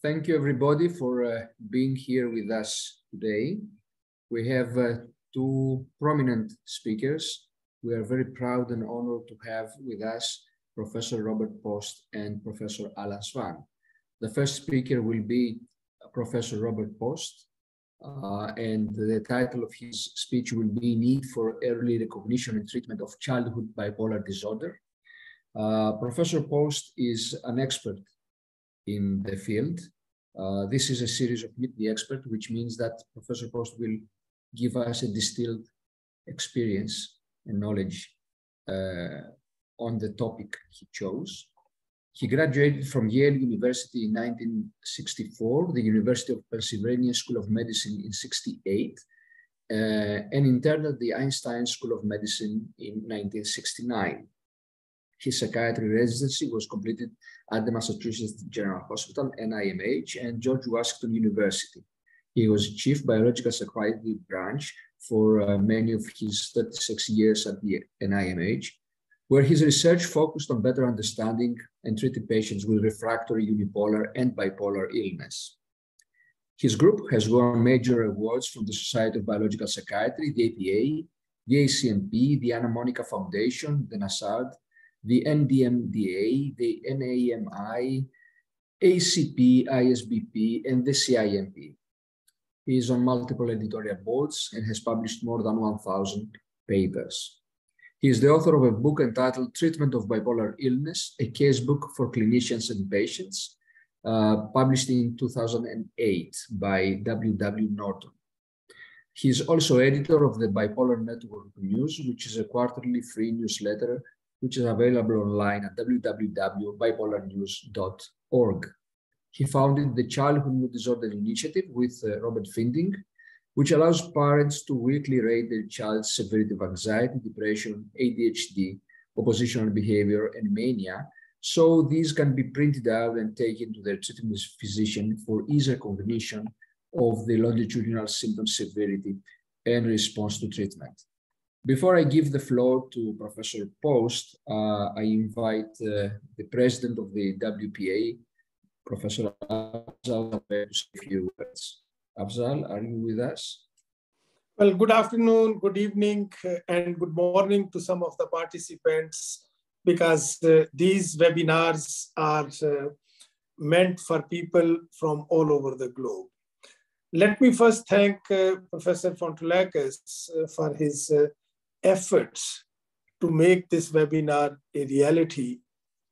Thank you, everybody, for being here with us today. We have two prominent speakers. We are very proud and honored to have with us Professor Robert Post and Professor Alan Swan. The first speaker will be Professor Robert Post, and the title of his speech will be Need for Early Recognition and Treatment of Childhood Bipolar Disorder. Professor Post is an expert in the field. This is a series of Meet the Expert, which means that Professor Post will give us a distilled experience and knowledge on the topic he chose. He graduated from Yale University in 1964, the University of Pennsylvania School of Medicine in 1968, and interned at the Einstein School of Medicine in 1969. His psychiatry residency was completed at the Massachusetts General Hospital, NIMH, and George Washington University. He was chief biological psychiatry branch for many of his 36 years at the NIMH, where his research focused on better understanding and treating patients with refractory unipolar and bipolar illness. His group has won major awards from the Society of Biological Psychiatry, the APA, the ACMP, the Anna Monica Foundation, the NASAD, the NDMDA, the NAMI, ACP, ISBP, and the CIMP. He is on multiple editorial boards and has published more than 1,000 papers. He is the author of a book entitled Treatment of Bipolar Illness, a case book for clinicians and patients, published in 2008 by W.W. Norton. He is also editor of the Bipolar Network News, which is a quarterly free newsletter which is available online at www.bipolarnews.org. He founded the Childhood Mood Disorder Initiative with Robert Finding, which allows parents to weekly rate their child's severity of anxiety, depression, ADHD, oppositional behavior, and mania, so these can be printed out and taken to their treating physician for easier recognition of the longitudinal symptom severity and response to treatment. Before I give the floor to Professor Post, I invite the president of the WPA, Professor Afzal, to say a few words. Afzal, are you with us? Well, good afternoon, good evening, and good morning to some of the participants, because these webinars are meant for people from all over the globe. Let me first thank Professor Fontoullakis for his efforts to make this webinar a reality,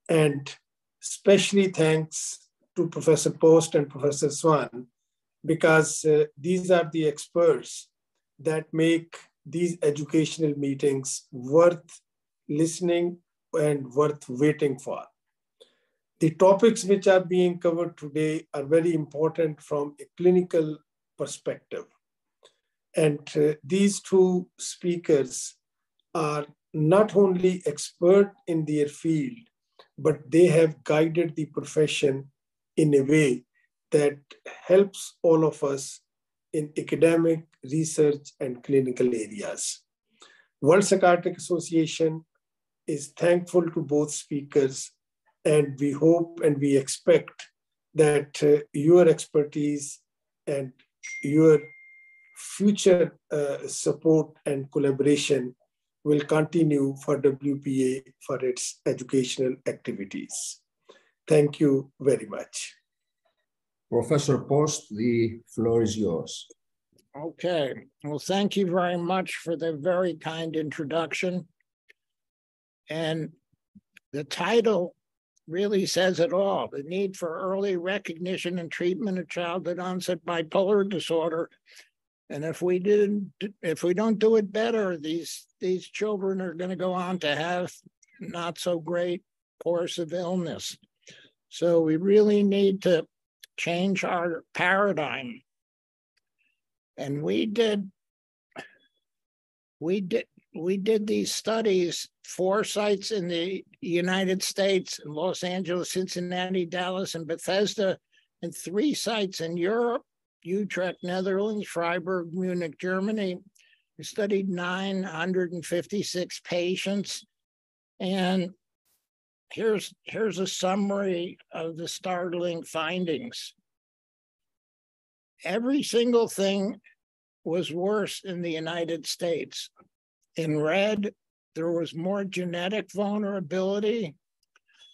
and especially thanks to Professor Post and Professor Swan, because these are the experts that make these educational meetings worth listening and worth waiting for. The topics which are being covered today are very important from a clinical perspective. And these two speakers are not only expert in their field, but they have guided the profession in a way that helps all of us in academic, research, and clinical areas. World Psychiatric Association is thankful to both speakers, and we hope and we expect that your expertise and your future support and collaboration will continue for WPA for its educational activities. Thank you very much. Professor Post, the floor is yours. Okay, well, thank you very much for the very kind introduction. And the title really says it all: the need for early recognition and treatment of childhood onset bipolar disorder. And if we don't do it better, these children are going to go on to have not so great course of illness. So we really need to change our paradigm. And we did these studies, 4 sites in the United States, in Los Angeles, Cincinnati, Dallas, and Bethesda, and 3 sites in Europe, Utrecht, Netherlands, Freiburg, Munich, Germany. We studied 956 patients. And here's a summary of the startling findings. every single thing was worse in the United States. In red, there was more genetic vulnerability,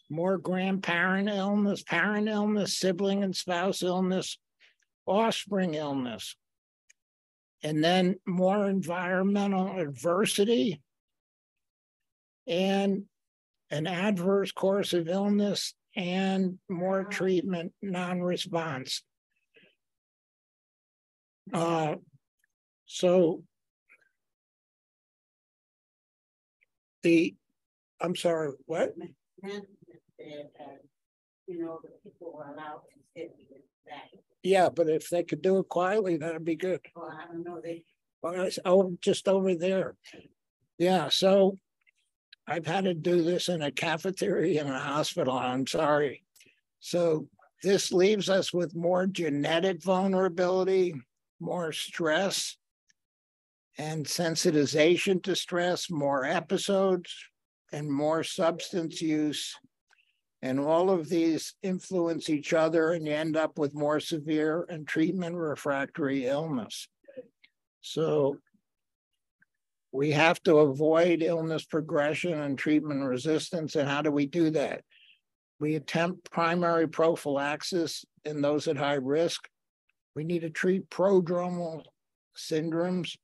more grandparent illness, parent illness, sibling and spouse illness, offspring illness, and then more environmental adversity and an adverse course of illness and more treatment non-response. I'm sorry, what? You know, the people were allowed to sit that. Yeah, but if they could do it quietly, that'd be good. Well, I don't know. Just over there. Yeah, so I've had to do this in a cafeteria in a hospital. I'm sorry. So this leaves us with more genetic vulnerability, more stress and sensitization to stress, more episodes, and more substance use. And all of these influence each other, and you end up with more severe and treatment refractory illness. So we have to avoid illness progression and treatment resistance. And how do we do that? We attempt primary prophylaxis in those at high risk. We need to treat prodromal syndromes.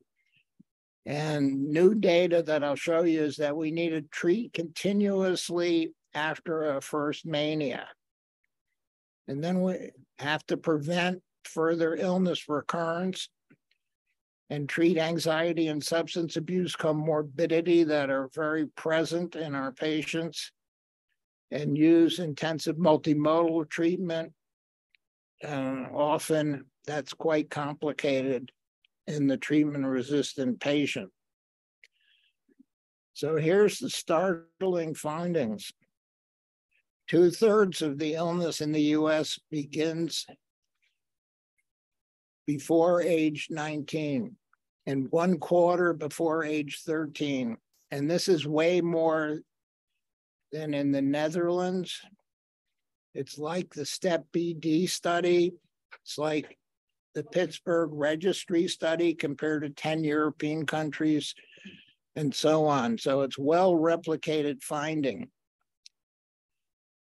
And new data that I'll show you is that we need to treat continuously after a first mania. And then we have to prevent further illness recurrence and treat anxiety and substance abuse comorbidity that are very present in our patients, and use intensive multimodal treatment. Often that's quite complicated in the treatment-resistant patient. So here's the startling findings. 2/3 of the illness in the US begins before age 19 and 1/4 before age 13. And this is way more than in the Netherlands. It's like the STEP BD study. It's like the Pittsburgh Registry study compared to 10 European countries and so on. So it's well replicated finding.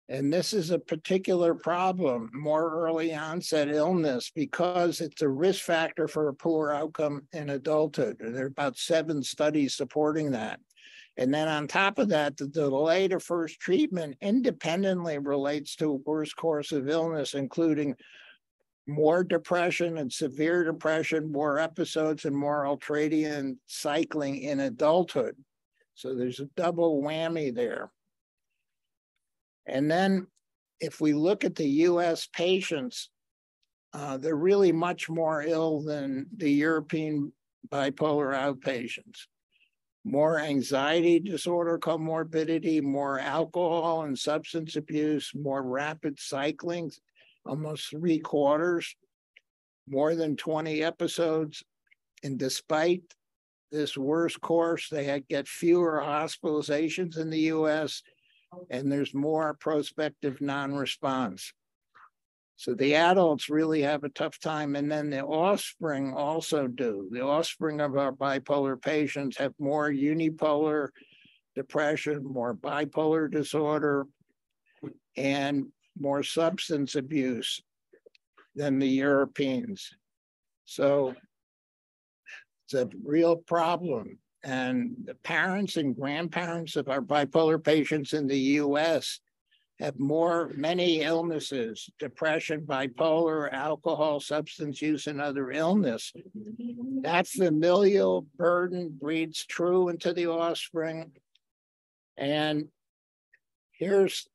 And this is a particular problem, more early onset illness, because it's a risk factor for a poor outcome in adulthood. There are about 7 studies supporting that. And then on top of that, the delay to first treatment independently relates to a worse course of illness, including more depression and severe depression, more episodes, and more ultradian cycling in adulthood. So there's a double whammy there. And then if we look at the US patients, they're really much more ill than the European bipolar outpatients. More anxiety disorder comorbidity, more alcohol and substance abuse, more rapid cycling, almost 3/4, more than 20 episodes. And despite this worse course, they get fewer hospitalizations in the US, and there's more prospective non-response. So the adults really have a tough time, and then the offspring also do. The offspring of our bipolar patients have more unipolar depression, more bipolar disorder, and more substance abuse than the Europeans. So it's a real problem. And the parents and grandparents of our bipolar patients in the US have many illnesses: depression, bipolar, alcohol, substance use, and other illness. That familial burden breeds true into the offspring. And here's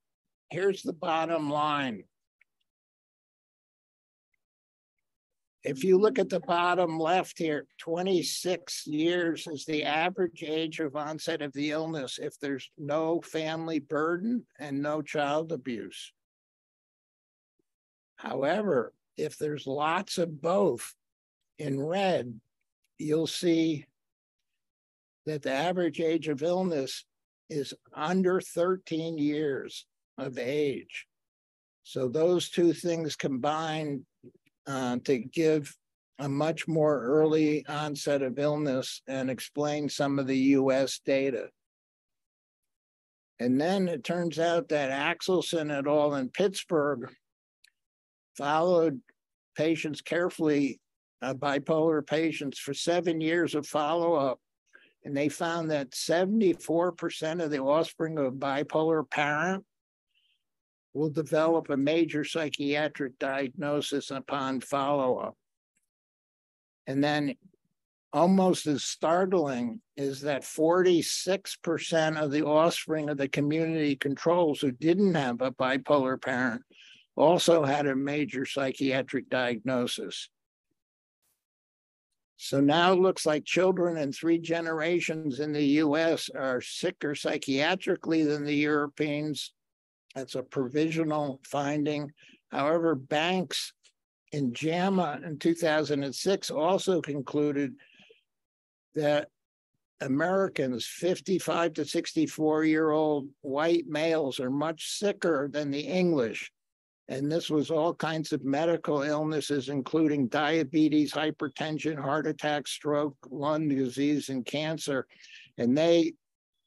the bottom line. If you look at the bottom left here, 26 years is the average age of onset of the illness if there's no family burden and no child abuse. However, if there's lots of both, in red, you'll see that the average age of illness is under 13 years of age. So those two things combined to give a much more early onset of illness and explain some of the US data. And then it turns out that Axelson et al. In Pittsburgh followed patients carefully, bipolar patients, for 7 years of follow-up. And they found that 74% of the offspring of a bipolar parent will develop a major psychiatric diagnosis upon follow-up. And then almost as startling is that 46% of the offspring of the community controls who didn't have a bipolar parent also had a major psychiatric diagnosis. So now it looks like children in 3 generations in the US are sicker psychiatrically than the Europeans. That's a provisional finding. However, Banks in JAMA in 2006 also concluded that Americans, 55 to 64-year-old white males, are much sicker than the English. And this was all kinds of medical illnesses, including diabetes, hypertension, heart attack, stroke, lung disease, and cancer. And they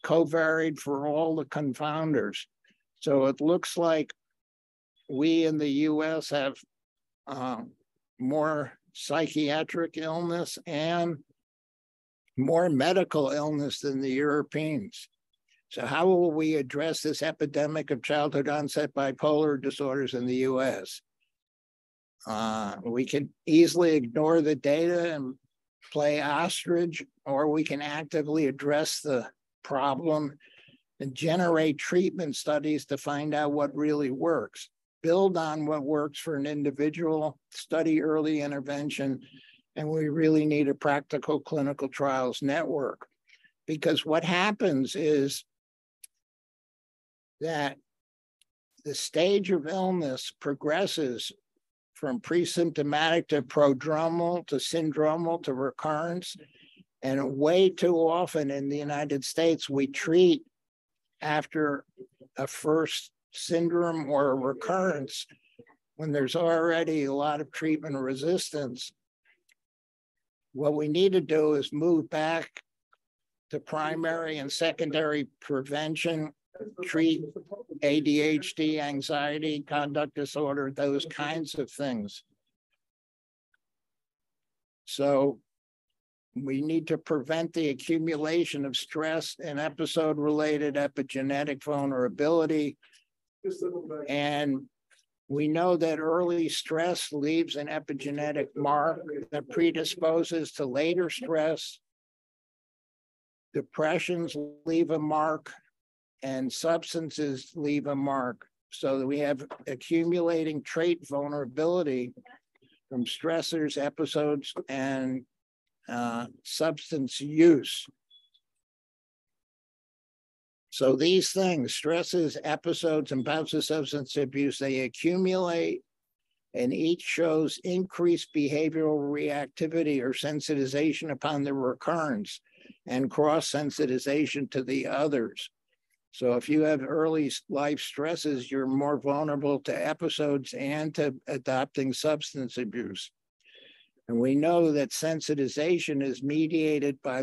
covaried for all the confounders. So it looks like we in the US have more psychiatric illness and more medical illness than the Europeans. So how will we address this epidemic of childhood onset bipolar disorders in the US? We can easily ignore the data and play ostrich, or we can actively address the problem and generate treatment studies to find out what really works. Build on what works for an individual, study early intervention, and we really need a practical clinical trials network. Because what happens is that the stage of illness progresses from pre-symptomatic to prodromal to syndromal to recurrence. And way too often in the United States, we treat after a first syndrome or a recurrence when there's already a lot of treatment resistance. What we need to do is move back to primary and secondary prevention, treat ADHD, anxiety, conduct disorder, those kinds of things. So we need to prevent the accumulation of stress and episode-related epigenetic vulnerability. And we know that early stress leaves an epigenetic mark that predisposes to later stress. Depressions leave a mark, and substances leave a mark. So that we have accumulating trait vulnerability from stressors, episodes, and substance use. So these things, stresses, episodes, and bouts of substance abuse, they accumulate, and each shows increased behavioral reactivity or sensitization upon the recurrence and cross-sensitization to the others. So if you have early life stresses, you're more vulnerable to episodes and to adopting substance abuse. And we know that sensitization is mediated by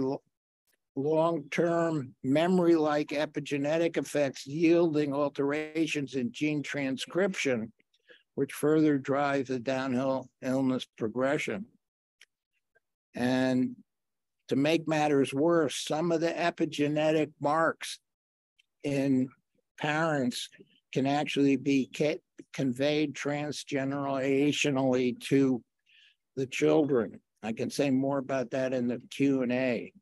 long-term memory-like epigenetic effects yielding alterations in gene transcription, which further drive the downhill illness progression. And to make matters worse, some of the epigenetic marks in parents can actually be conveyed transgenerationally to the children. I can say more about that in the Q&A.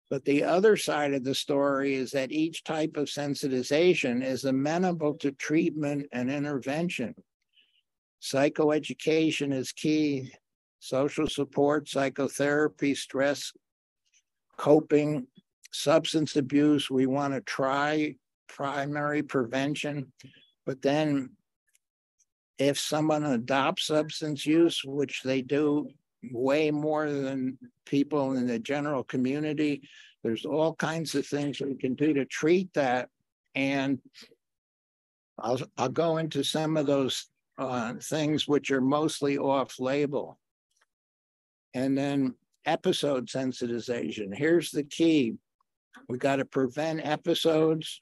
But the other side of the story is that each type of sensitization is amenable to treatment and intervention. Psychoeducation is key. Social support, psychotherapy, stress, coping, substance abuse. We want to try primary prevention, but then if someone adopts substance use, which they do way more than people in the general community, there's all kinds of things we can do to treat that. And I'll go into some of those things which are mostly off-label. And then episode sensitization. Here's the key. We got to prevent episodes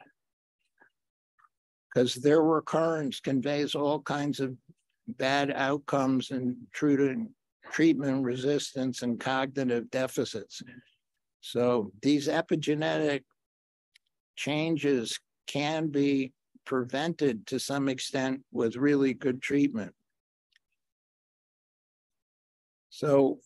because their recurrence conveys all kinds of bad outcomes and treatment resistance and cognitive deficits. So these epigenetic changes can be prevented to some extent with really good treatment. So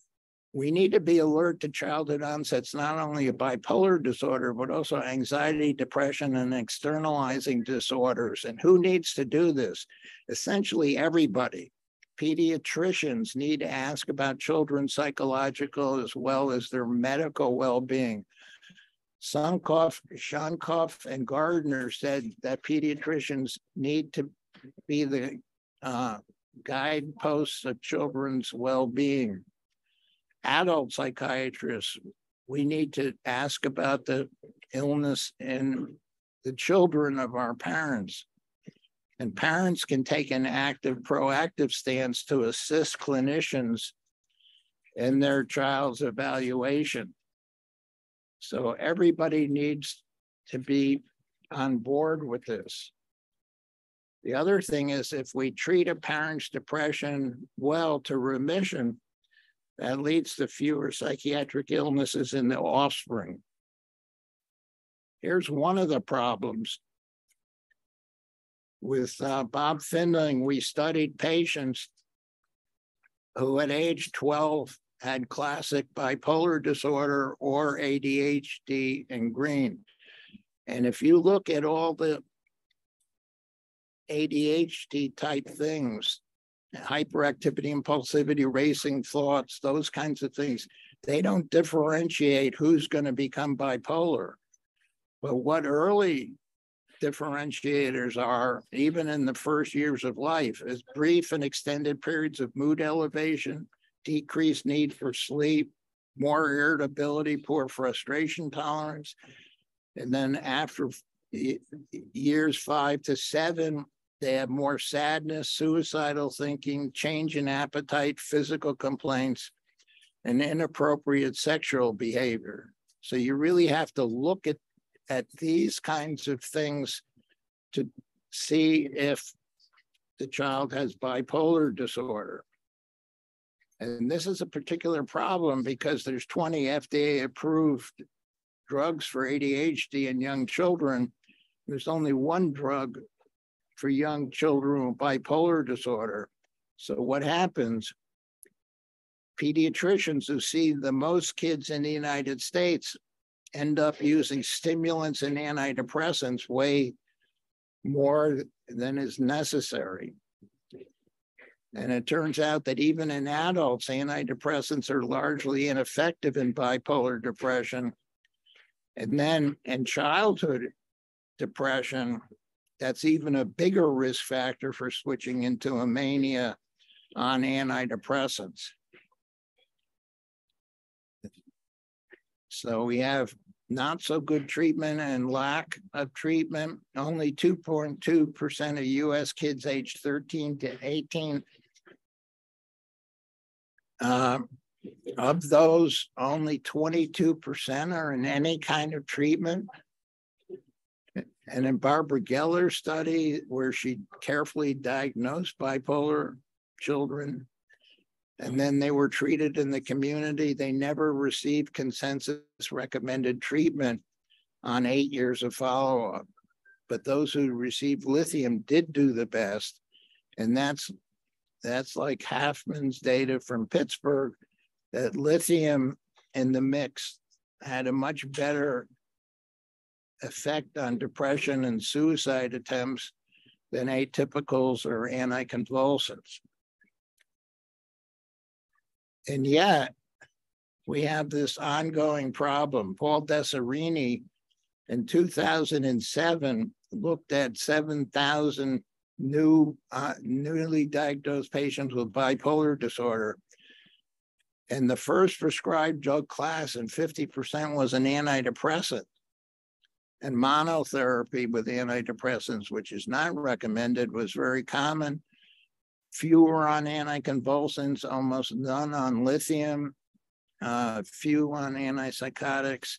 we need to be alert to childhood onsets, not only of bipolar disorder, but also anxiety, depression, and externalizing disorders. And who needs to do this? Essentially everybody. Pediatricians need to ask about children's psychological as well as their medical well-being. Shonkoff, and Gardner said that pediatricians need to be the guideposts of children's well-being. Adult psychiatrists, we need to ask about the illness in the children of our parents. And parents can take an active, proactive stance to assist clinicians in their child's evaluation. So everybody needs to be on board with this. The other thing is if we treat a parent's depression well to remission, that leads to fewer psychiatric illnesses in the offspring. Here's one of the problems. With Bob Findling, we studied patients who at age 12 had classic bipolar disorder or ADHD in green. And if you look at all the ADHD type things, hyperactivity, impulsivity, racing thoughts, those kinds of things, they don't differentiate who's going to become bipolar. But what early differentiators are, even in the first years of life, is brief and extended periods of mood elevation, decreased need for sleep, more irritability, poor frustration tolerance. And then after years 5 to 7, they have more sadness, suicidal thinking, change in appetite, physical complaints, and inappropriate sexual behavior. So you really have to look at these kinds of things to see if the child has bipolar disorder. And this is a particular problem because there's 20 FDA-approved drugs for ADHD in young children. There's only one drug for young children with bipolar disorder. So what happens? Pediatricians who see the most kids in the United States end up using stimulants and antidepressants way more than is necessary. And it turns out that even in adults, antidepressants are largely ineffective in bipolar depression. And then in childhood depression, that's even a bigger risk factor for switching into a mania on antidepressants. So we have not so good treatment and lack of treatment. Only 2.2% of US kids aged 13 to 18. Of those, only 22% are in any kind of treatment. And in Barbara Geller's study, where she carefully diagnosed bipolar children, and then they were treated in the community, they never received consensus recommended treatment on 8 years of follow-up. But those who received lithium did do the best. And that's like Halfman's data from Pittsburgh, that lithium in the mix had a much better effect on depression and suicide attempts than atypicals or anticonvulsants. And yet, we have this ongoing problem. Paul Deserini in 2007 looked at 7,000 newly diagnosed patients with bipolar disorder. And the first prescribed drug class in 50% was an antidepressant. And monotherapy with antidepressants, which is not recommended, was very common. fewer on anticonvulsants, almost none on lithium, few on antipsychotics.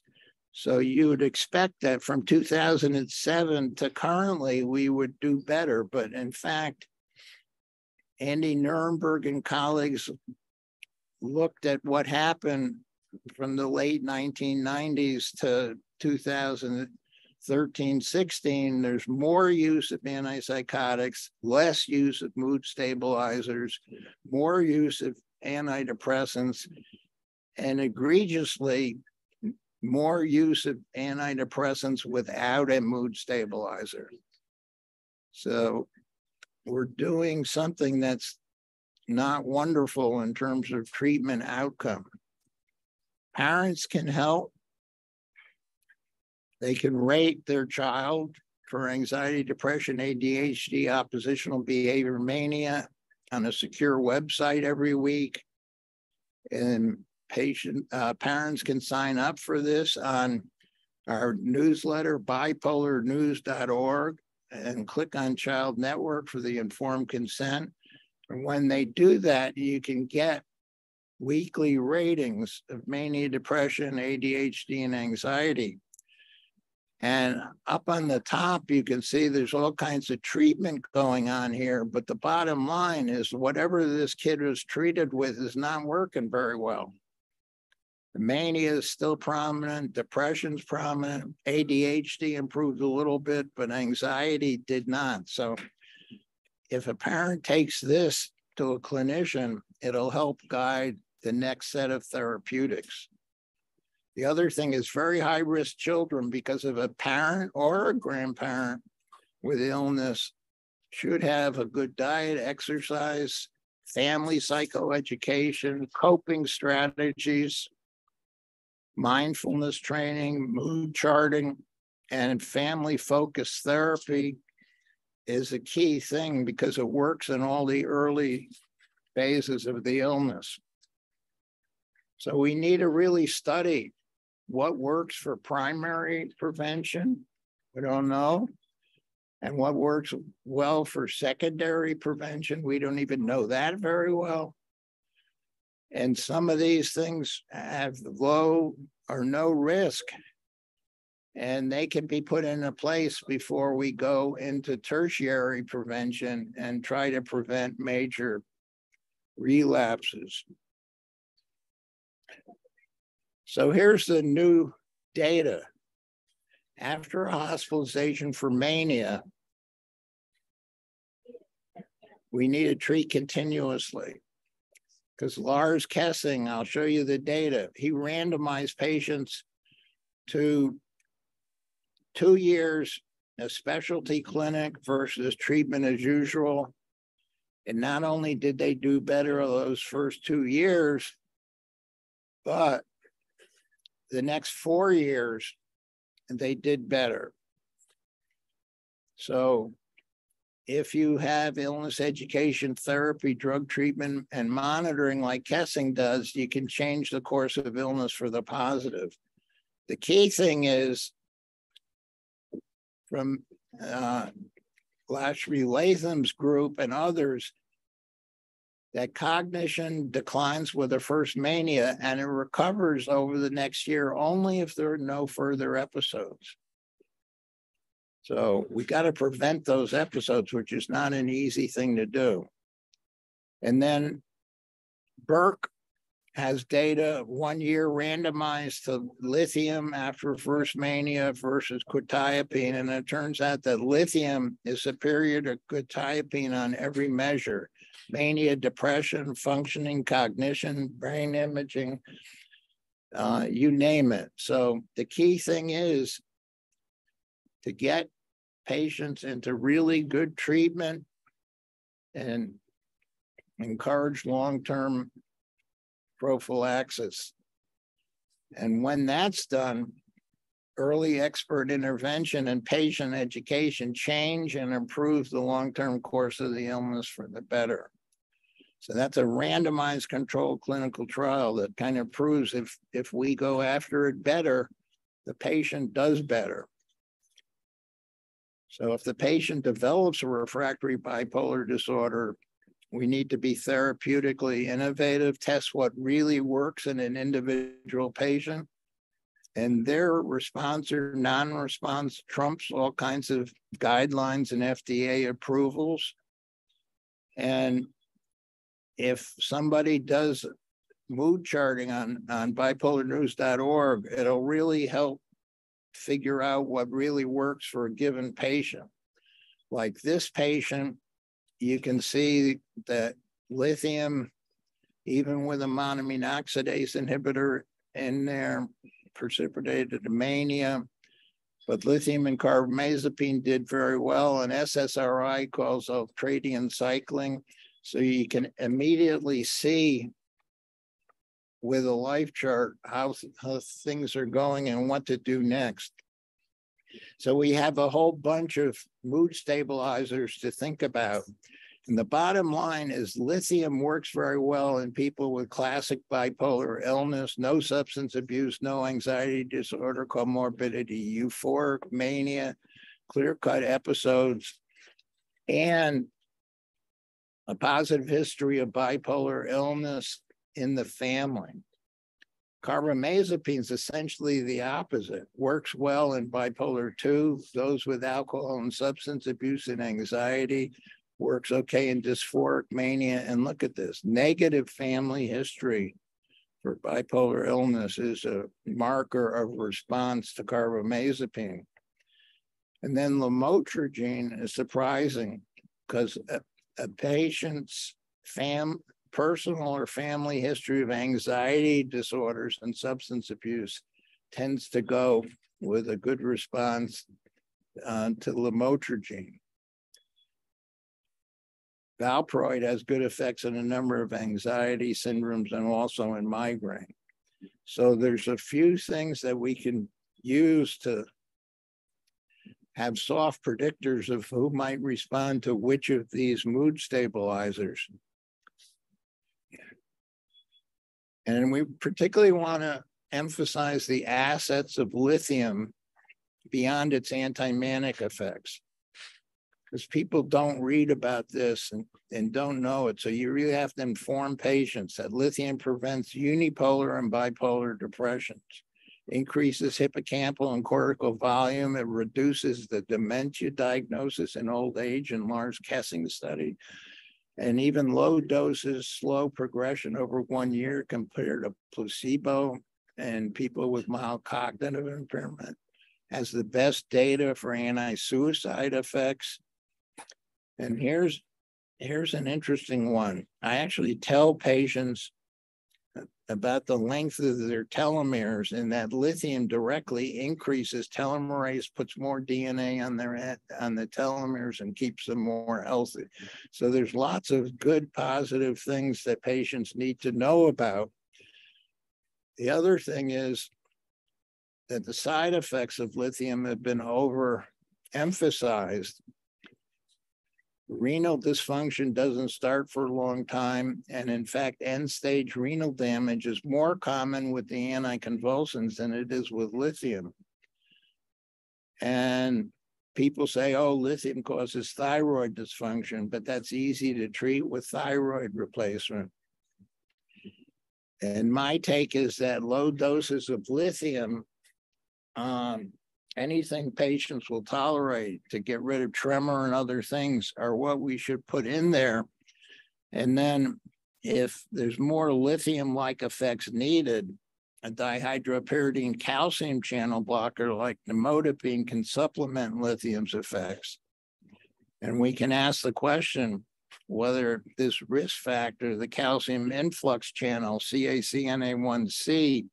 So you would expect that from 2007 to currently, we would do better. But in fact, Andy Nuremberg and colleagues looked at what happened from the late 1990s to 2013-16. There's more use of antipsychotics, less use of mood stabilizers, more use of antidepressants, and egregiously, more use of antidepressants without a mood stabilizer. So we're doing something that's not wonderful in terms of treatment outcome. Parents can help. They can rate their child for anxiety, depression, ADHD, oppositional behavior mania on a secure website every week. And parents can sign up for this on our newsletter, bipolarnews.org, and click on Child Network for the informed consent. And when they do that, you can get weekly ratings of mania, depression, ADHD, and anxiety. And up on the top, you can see there's all kinds of treatment going on here. But the bottom line is whatever this kid was treated with is not working very well. The mania is still prominent, depression's prominent, ADHD improved a little bit, but anxiety did not. So if a parent takes this to a clinician, it'll help guide the next set of therapeutics. The other thing is very high-risk children, because of a parent or a grandparent with illness, should have a good diet, exercise, family psychoeducation, coping strategies, mindfulness training, mood charting, and family-focused therapy is a key thing because it works in all the early phases of the illness. So we need to really study what works for primary prevention, we don't know, and what works well for secondary prevention, we don't even know that very well. And some of these things have low or no risk, and they can be put into place before we go into tertiary prevention and try to prevent major relapses. So here's the new data. After a hospitalization for mania, we need to treat continuously. Because Lars Kessing, I'll show you the data, he randomized patients to 2 years, a specialty clinic versus treatment as usual. And not only did they do better those first 2 years, but the next 4 years, they did better. So if you have illness education, therapy, drug treatment, and monitoring like Kessing does, you can change the course of illness for the positive. The key thing is, from Lashmi Latham's group and others, that cognition declines with the first mania and it recovers over the next year only if there are no further episodes. So we got to prevent those episodes, which is not an easy thing to do. And then Burke has data 1 year randomized to lithium after first mania versus quetiapine. And it turns out that lithium is superior to quetiapine on every measure: mania, depression, functioning, cognition, brain imaging, you name it. So the key thing is to get patients into really good treatment and encourage long-term prophylaxis. And when that's done, early expert intervention and patient education change and improve the long-term course of the illness for the better. So that's a randomized controlled clinical trial that kind of proves if we go after it better, the patient does better. So if the patient develops a refractory bipolar disorder, We need to be therapeutically innovative, test what really works in an individual patient. And their response or non-response trumps all kinds of guidelines and FDA approvals. And if somebody does mood charting on bipolarnews.org, it'll really help figure out what really works for a given patient. Like this patient, you can see that lithium, even with a monoamine oxidase inhibitor in there, precipitated mania, but lithium and carbamazepine did very well, and SSRI calls ultradian cycling. So you can immediately see with a life chart how things are going and what to do next. So we have a whole bunch of mood stabilizers to think about. And the bottom line is lithium works very well in people with classic bipolar illness, no substance abuse, no anxiety disorder, comorbidity, euphoric mania, clear-cut episodes, and a positive history of bipolar illness in the family. Carbamazepine is essentially the opposite, works well in bipolar 2, those with alcohol and substance abuse and anxiety, works okay in dysphoric mania. And look at this, negative family history for bipolar illness is a marker of response to carbamazepine. And then lamotrigine is surprising because a patient's personal or family history of anxiety disorders and substance abuse tends to go with a good response to lamotrigine. Valproate has good effects on a number of anxiety syndromes and also in migraine. So there's a few things that we can use to have soft predictors of who might respond to which of these mood stabilizers. And we particularly want to emphasize the assets of lithium beyond its anti-manic effects, because people don't read about this and don't know it. So you really have to inform patients that lithium prevents unipolar and bipolar depressions, increases hippocampal and cortical volume. It reduces the dementia diagnosis in old age in Lars Kessing's study. And even low doses slow progression over 1 year compared to placebo and people with mild cognitive impairment. Has the best data for anti-suicide effects. And here's an interesting one. I actually tell patients about the length of their telomeres, and that lithium directly increases telomerase, puts more DNA on the telomeres and keeps them more healthy. So there's lots of good positive things that patients need to know about. The other thing is that the side effects of lithium have been overemphasized. Renal dysfunction doesn't start for a long time. And in fact, end-stage renal damage is more common with the anticonvulsants than it is with lithium. And people say, oh, lithium causes thyroid dysfunction, but that's easy to treat with thyroid replacement. And my take is that low doses of lithium, anything patients will tolerate to get rid of tremor and other things, are what we should put in there. And then if there's more lithium-like effects needed, a dihydropyridine calcium channel blocker like nimodipine can supplement lithium's effects. And we can ask the question whether this risk factor, the calcium influx channel, CACNA1C,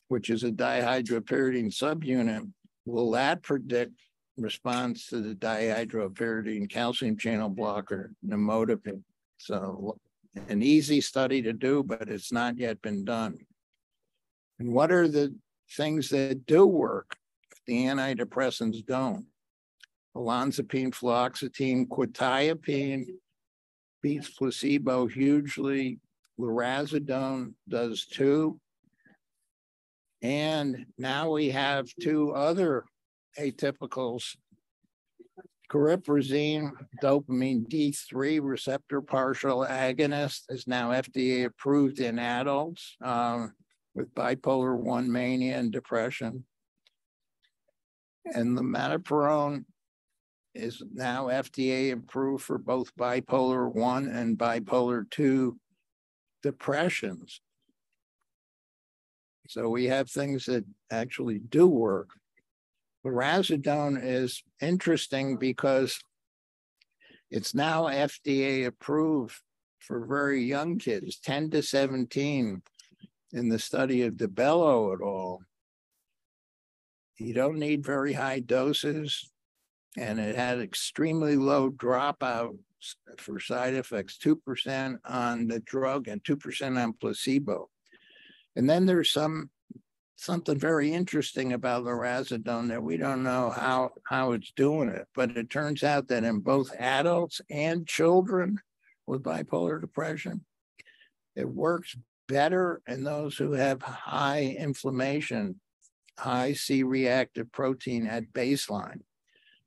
which is a dihydropyridine subunit, will that predict response to the dihydropyridine calcium channel blocker, nimodipine? So an easy study to do, but it's not yet been done. And what are the things that do work if the antidepressants don't? Olanzapine, fluoxetine, quetiapine beats placebo hugely. Lurasidone does too. And now we have two other atypicals, Cariprazine, dopamine D3 receptor partial agonist, is now FDA approved in adults with bipolar 1 mania and depression. And the lumateperone is now FDA approved for both bipolar 1 and bipolar 2 depressions. So we have things that actually do work. Lorazepam is interesting because it's now FDA approved for very young kids, 10 to 17, in the study of DeBello et al. You don't need very high doses, and it had extremely low dropouts for side effects, 2% on the drug and 2% on placebo. And then there's something very interesting about lorazepam that we don't know how it's doing it, but it turns out that in both adults and children with bipolar depression, it works better in those who have high inflammation, high C-reactive protein at baseline.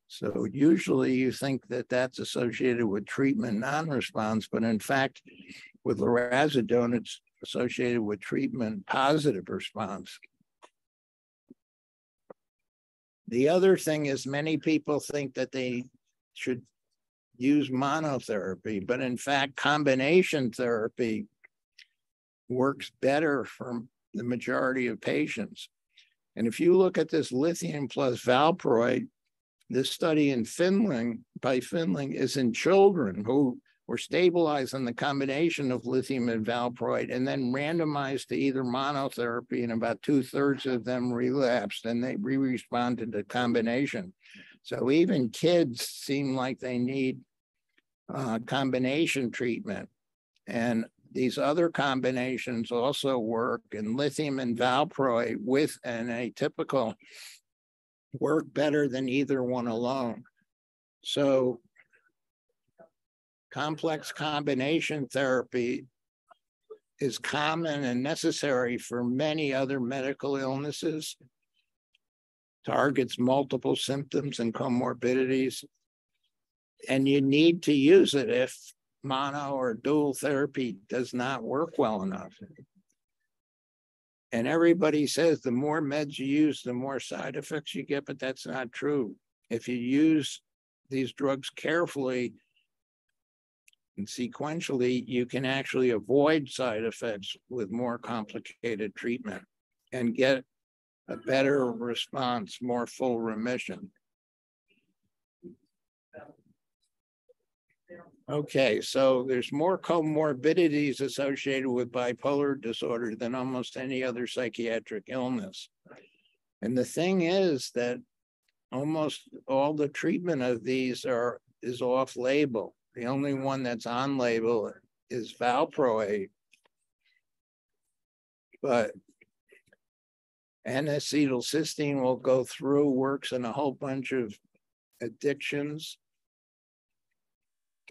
So usually you think that that's associated with treatment non-response, but in fact, with lorazepam, it's associated with treatment positive response. The other thing is many people think that they should use monotherapy, but in fact, combination therapy works better for the majority of patients. And if you look at this lithium plus valproate, this study in Finland, by Finland, is in children who were stabilized on the combination of lithium and valproate and then randomized to either monotherapy, and about 2/3 of them relapsed and they responded to combination. So even kids seem like they need combination treatment. And these other combinations also work, and lithium and valproate with an atypical work better than either one alone. So complex combination therapy is common and necessary for many other medical illnesses, targets multiple symptoms and comorbidities, and you need to use it if mono or dual therapy does not work well enough. And everybody says the more meds you use, the more side effects you get, but that's not true. If you use these drugs carefully and sequentially, you can actually avoid side effects with more complicated treatment and get a better response, more full remission. Okay, so there's more comorbidities associated with bipolar disorder than almost any other psychiatric illness. And the thing is that almost all the treatment of these is off-label. The only one that's on label is valproate. But N-acetylcysteine will go through, works in a whole bunch of addictions.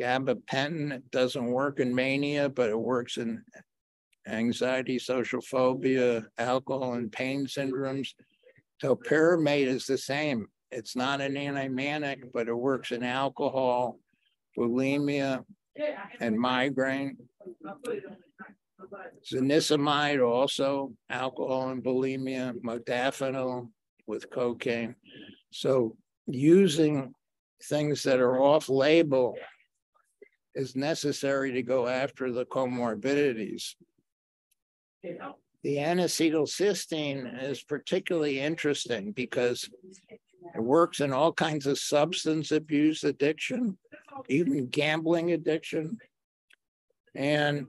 Gabapentin doesn't work in mania, but it works in anxiety, social phobia, alcohol and pain syndromes. Topiramate is the same. It's not an anti-manic, but it works in alcohol, bulimia, and migraine. Zonisamide also, alcohol and bulimia, modafinil with cocaine. So using things that are off-label is necessary to go after the comorbidities. The N-acetylcysteine is particularly interesting because it works in all kinds of substance abuse addiction, even gambling addiction, and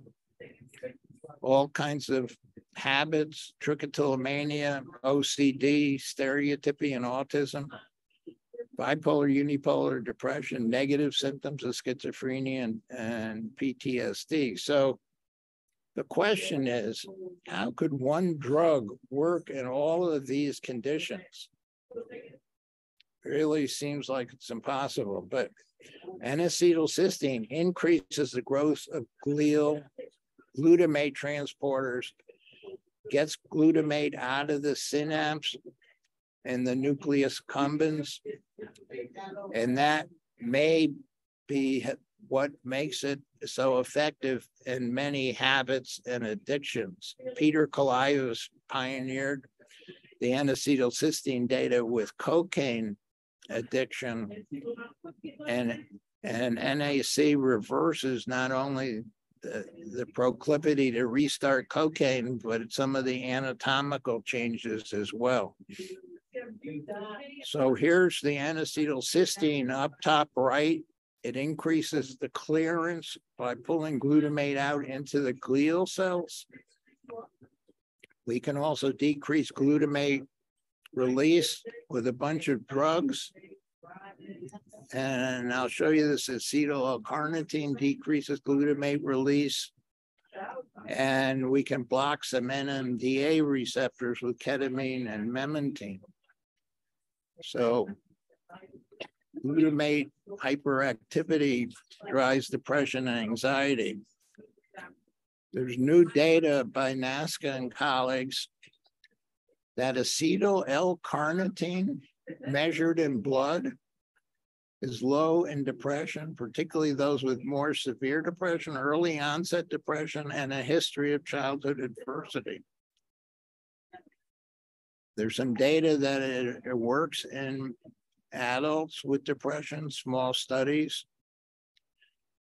all kinds of habits, trichotillomania, OCD, stereotypy, and autism, bipolar, unipolar depression, negative symptoms of schizophrenia and PTSD. So the question is, how could one drug work in all of these conditions? Really seems like it's impossible, but N-acetylcysteine increases the growth of glial glutamate transporters, gets glutamate out of the synapse and the nucleus accumbens, and that may be what makes it so effective in many habits and addictions. Peter Kalaeus pioneered the N-acetylcysteine data with cocaine addiction, and NAC reverses not only the proclivity to restart cocaine, but some of the anatomical changes as well. So here's the N-acetylcysteine up top right. It increases the clearance by pulling glutamate out into the glial cells. We can also decrease glutamate release with a bunch of drugs. And I'll show you this. Acetyl L-carnitine decreases glutamate release. And we can block some NMDA receptors with ketamine and memantine. So glutamate hyperactivity drives depression and anxiety. There's new data by Nasca and colleagues that acetyl L-carnitine measured in blood is low in depression, particularly those with more severe depression, early onset depression, and a history of childhood adversity. There's some data that it works in adults with depression, small studies.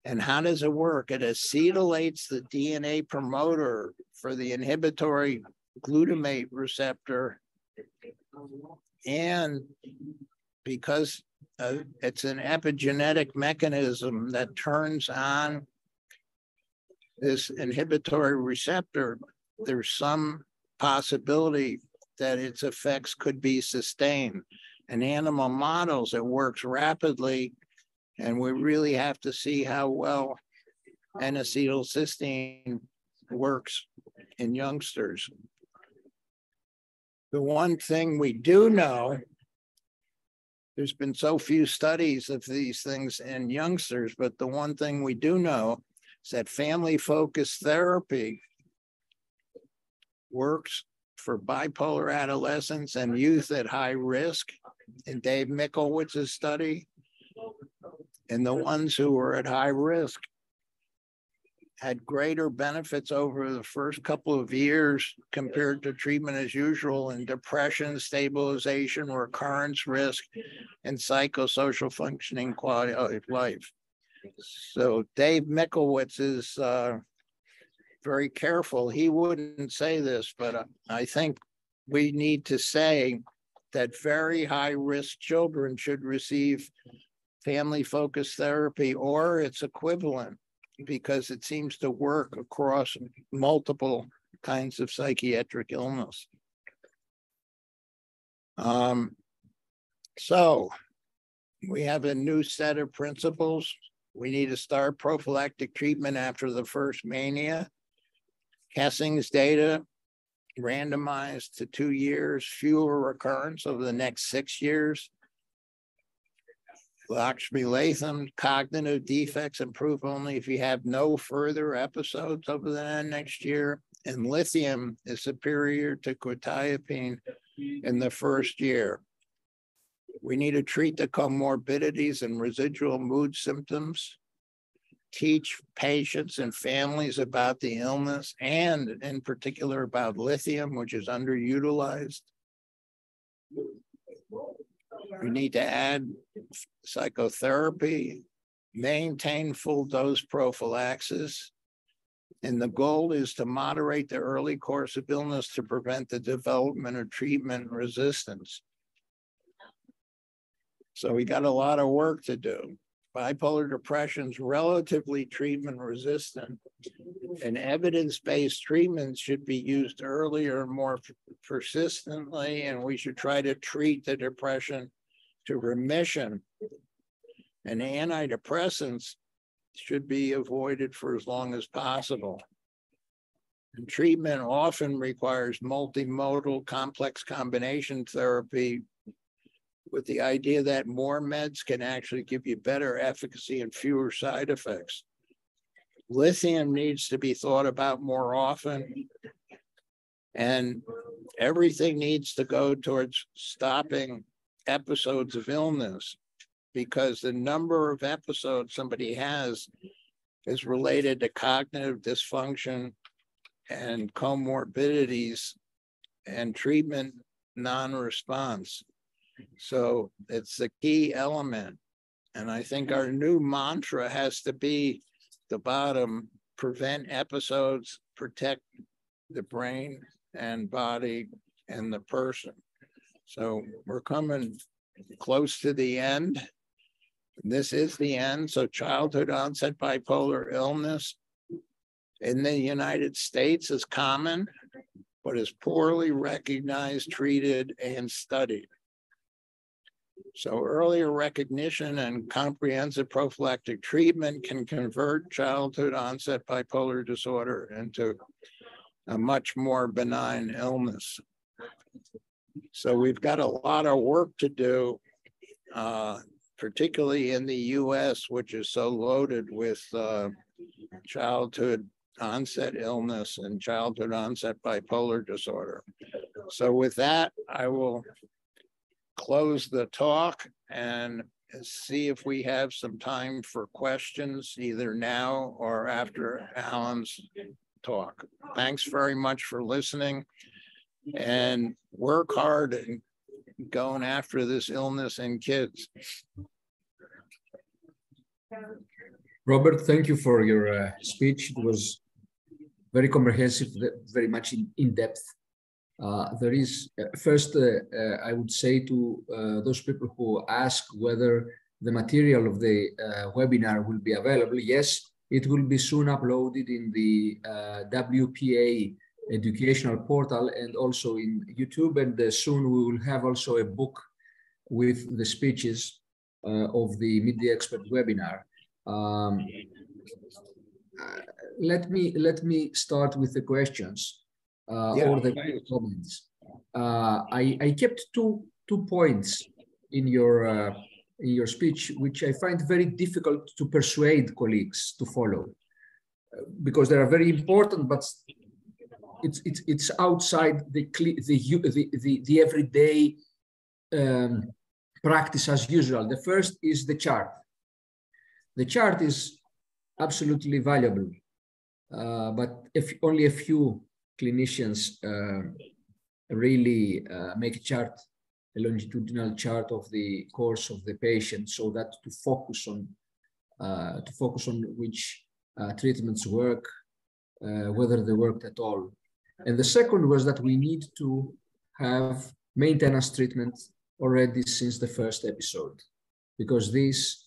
And how does it work? It acetylates the DNA promoter for the inhibitory glutamate receptor. And because it's an epigenetic mechanism that turns on this inhibitory receptor, there's some possibility that its effects could be sustained. In animal models, it works rapidly, and we really have to see how well N-acetylcysteine works in youngsters. The one thing we do know, there's been so few studies of these things in youngsters, but the one thing we do know is that family-focused therapy works for bipolar adolescents and youth at high risk in Dave Michalwitz's study. And the ones who were at high risk had greater benefits over the first couple of years compared to treatment as usual in depression, stabilization, recurrence risk, and psychosocial functioning quality of life. So Dave Michalwitz is very careful. He wouldn't say this, but I think we need to say that very high-risk children should receive family-focused therapy or its equivalent, because it seems to work across multiple kinds of psychiatric illness. So we have a new set of principles. We need to start prophylactic treatment after the first mania. Kessing's data randomized to 2 years, fewer recurrence over the next 6 years. Lakshmi Latham, cognitive defects improve only if you have no further episodes over the next year. And lithium is superior to quetiapine in the first year. We need to treat the comorbidities and residual mood symptoms, teach patients and families about the illness, and in particular about lithium, which is underutilized. We need to add psychotherapy, maintain full dose prophylaxis, and the goal is to moderate the early course of illness to prevent the development of treatment resistance. So we got a lot of work to do. Bipolar depression is relatively treatment resistant, and evidence-based treatments should be used earlier and more persistently, and we should try to treat the depression to remission. And antidepressants should be avoided for as long as possible. And treatment often requires multimodal complex combination therapy, with the idea that more meds can actually give you better efficacy and fewer side effects. Lithium needs to be thought about more often, and everything needs to go towards stopping episodes of illness. because the number of episodes somebody has is related to cognitive dysfunction and comorbidities and treatment non-response. So it's the key element. And I think our new mantra has to be the bottom: prevent episodes, protect the brain and body and the person. So we're coming close to the end. This is the end. So childhood onset bipolar illness in the United States is common, but is poorly recognized, treated, and studied. So earlier recognition and comprehensive prophylactic treatment can convert childhood onset bipolar disorder into a much more benign illness. So we've got a lot of work to do, particularly in the US, which is so loaded with childhood onset illness and childhood onset bipolar disorder. So with that, I will close the talk and see if we have some time for questions, either now or after Alan's talk. Thanks very much for listening, and work hard and going after this illness in kids. Robert, thank you for your speech. It was very comprehensive, very much in depth. There is, first, I would say to those people who ask whether the material of the webinar will be available, yes, it will be soon uploaded in the WPA educational portal and also in YouTube, and soon we will have also a book with the speeches of the Meet the Expert webinar. Let me start with the questions or the comments. I kept two points in your speech, which I find very difficult to persuade colleagues to follow, because they are very important, but it's outside the everyday practice as usual. The first is the chart. The chart is absolutely valuable, but if only a few clinicians really make a chart, a longitudinal chart of the course of the patient, so that to focus on which treatments work, whether they worked at all. And the second was that we need to have maintenance treatment already since the first episode, because this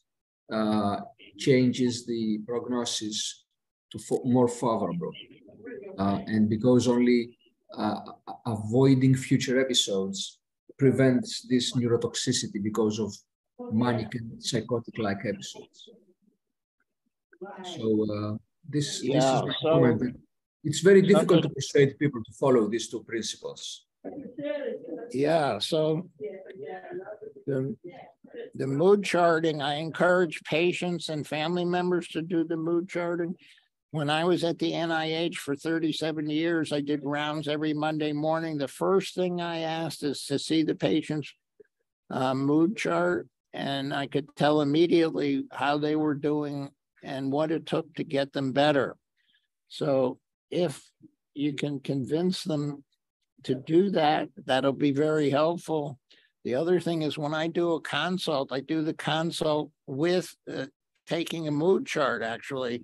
changes the prognosis to more favorable. And because only avoiding future episodes prevents this neurotoxicity because of manic and psychotic-like episodes. So this is my comment. It's very difficult to persuade people to follow these two principles. Yeah, so the mood charting, I encourage patients and family members to do the mood charting. When I was at the NIH for 37 years, I did rounds every Monday morning. The first thing I asked is to see the patient's mood chart, and I could tell immediately how they were doing and what it took to get them better. So if you can convince them to do that, that'll be very helpful. The other thing is, when I do a consult, I do the consult with taking a mood chart, actually,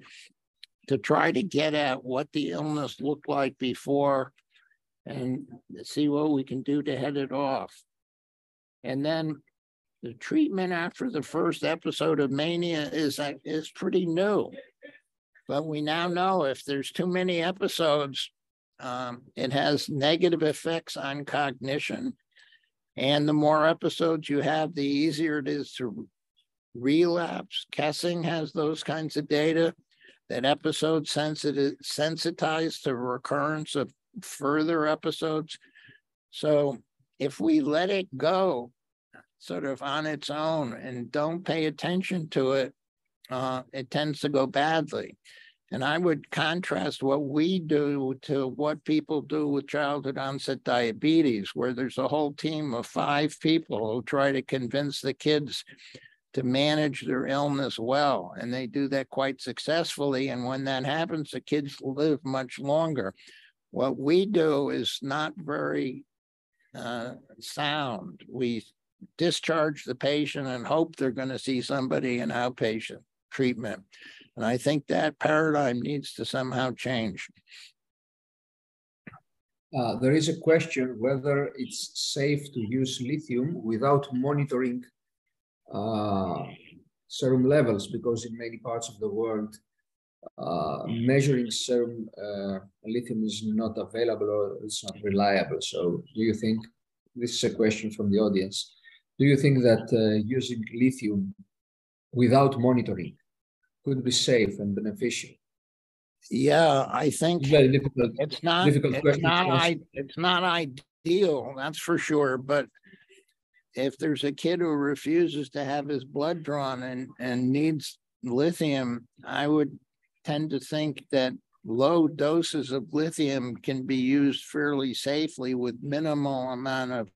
to try to get at what the illness looked like before and see what we can do to head it off. And then the treatment after the first episode of mania is pretty new. But we now know if there's too many episodes, it has negative effects on cognition. And the more episodes you have, the easier it is to relapse. Kessing has those kinds of data, that episodes sensitized to recurrence of further episodes. So if we let it go sort of on its own and don't pay attention to it, it tends to go badly. And I would contrast what we do to what people do with childhood onset diabetes, where there's a whole team of 5 people who try to convince the kids to manage their illness well. And they do that quite successfully. And when that happens, the kids live much longer. What we do is not very sound. We discharge the patient and hope they're going to see somebody in outpatient treatment. And I think that paradigm needs to somehow change. There is a question whether it's safe to use lithium without monitoring serum levels, because in many parts of the world, measuring serum lithium is not available or it's not reliable. So do you think, this is a question from the audience, do you think that using lithium without monitoring could be safe and beneficial? Yeah, I think very difficult. It's not ideal, that's for sure. But if there's a kid who refuses to have his blood drawn and needs lithium, I would tend to think that low doses of lithium can be used fairly safely with minimal amount of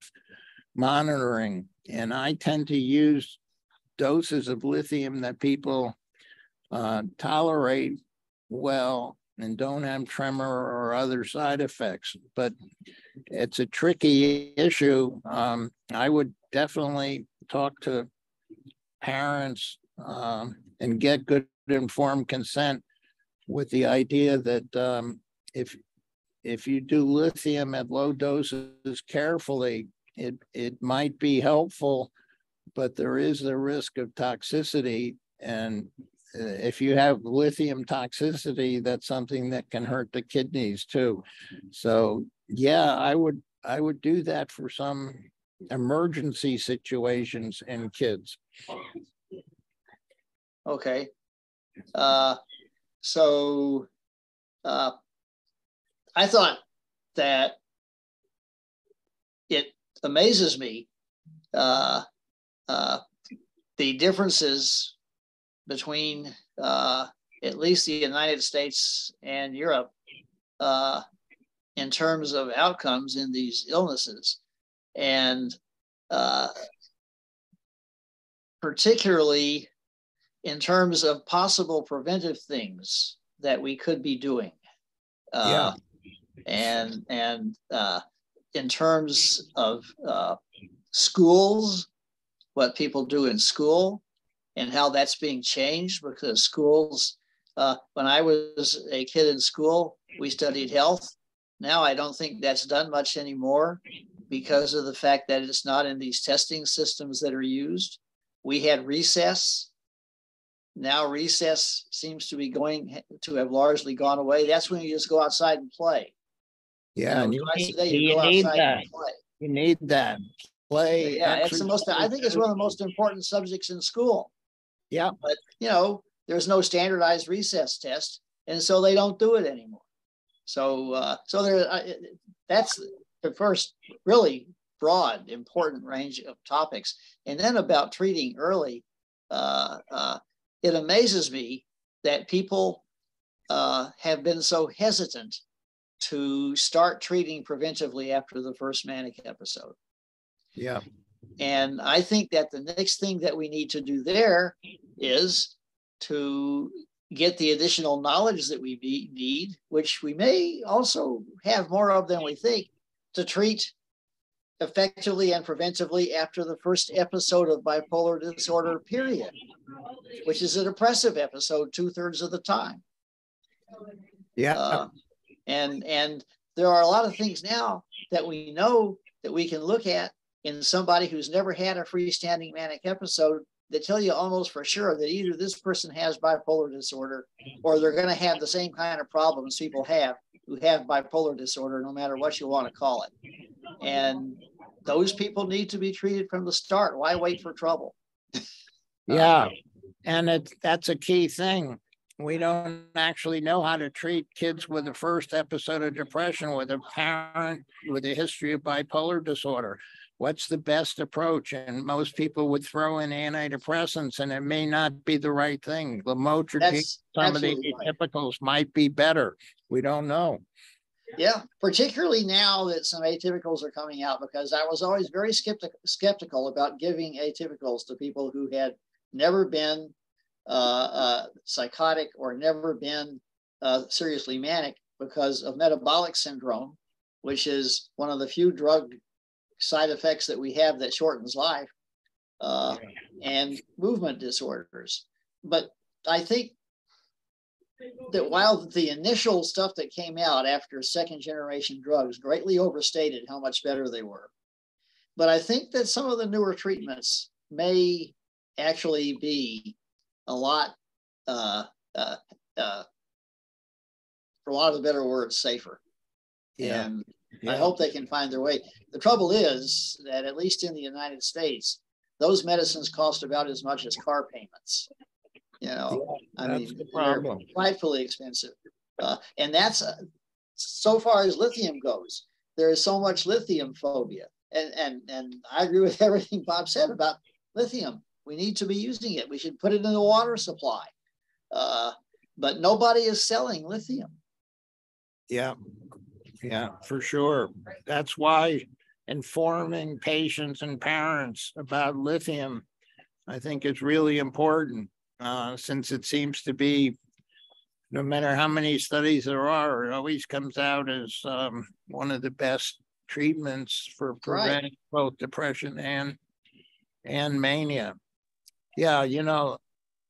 monitoring. And I tend to use doses of lithium that people tolerate well and don't have tremor or other side effects. But it's a tricky issue. I would definitely talk to parents and get good informed consent with the idea that if you do lithium at low doses carefully, it might be helpful, but there is the risk of toxicity. And if you have lithium toxicity, that's something that can hurt the kidneys too. So yeah, I would do that for some emergency situations in kids. Okay. So I thought that it amazes me the differences between at least the United States and Europe in terms of outcomes in these illnesses. And particularly in terms of possible preventive things that we could be doing. And in terms of schools, what people do in school and how that's being changed, because schools, when I was a kid in school, we studied health. Now I don't think that's done much anymore because of the fact that it's not in these testing systems that are used. We had recess. Now recess seems to be going to have largely gone away. That's when you just go outside and play. Yeah, you need that. You need that. Play. Yeah, it's the most. I think it's one of the most important subjects in school. Yeah, but there's no standardized recess test, and so they don't do it anymore. So, that's the first really broad, important range of topics. And then about treating early, it amazes me that people have been so hesitant to start treating preventively after the first manic episode. Yeah. And I think that the next thing that we need to do there is to get the additional knowledge that we need, which we may also have more of than we think, to treat effectively and preventively after the first episode of bipolar disorder, period, which is a depressive episode 2/3 of the time. Yeah. And there are a lot of things now that we know that we can look at in somebody who's never had a freestanding manic episode that tell you almost for sure that either this person has bipolar disorder or they're going to have the same kind of problems people have who have bipolar disorder, no matter what you want to call it. And those people need to be treated from the start. Why wait for trouble? Yeah, and that's a key thing. We don't actually know how to treat kids with the first episode of depression with a parent with a history of bipolar disorder. What's the best approach? And most people would throw in antidepressants, and it may not be the right thing. Lamotrigine, some of the atypicals might be better. We don't know. Yeah, particularly now that some atypicals are coming out, because I was always very skeptical about giving atypicals to people who had never been psychotic or never been seriously manic because of metabolic syndrome, which is one of the few drug side effects that we have that shortens life, and movement disorders. But I think that while the initial stuff that came out after second generation drugs greatly overstated how much better they were, but I think that some of the newer treatments may actually be a lot, for want of a better word, safer. Yeah. And I hope they can find their way. The trouble is that at least in the United States, those medicines cost about as much as car payments. You know, I mean, they're frightfully expensive. And that's, so far as lithium goes, there is so much lithium phobia. And I agree with everything Bob said about lithium. We need to be using it. We should put it in the water supply. But nobody is selling lithium. Yeah, for sure. That's why informing patients and parents about lithium, I think, is really important, since it seems to be, no matter how many studies there are, it always comes out as one of the best treatments for preventing both depression and mania. Yeah, you know,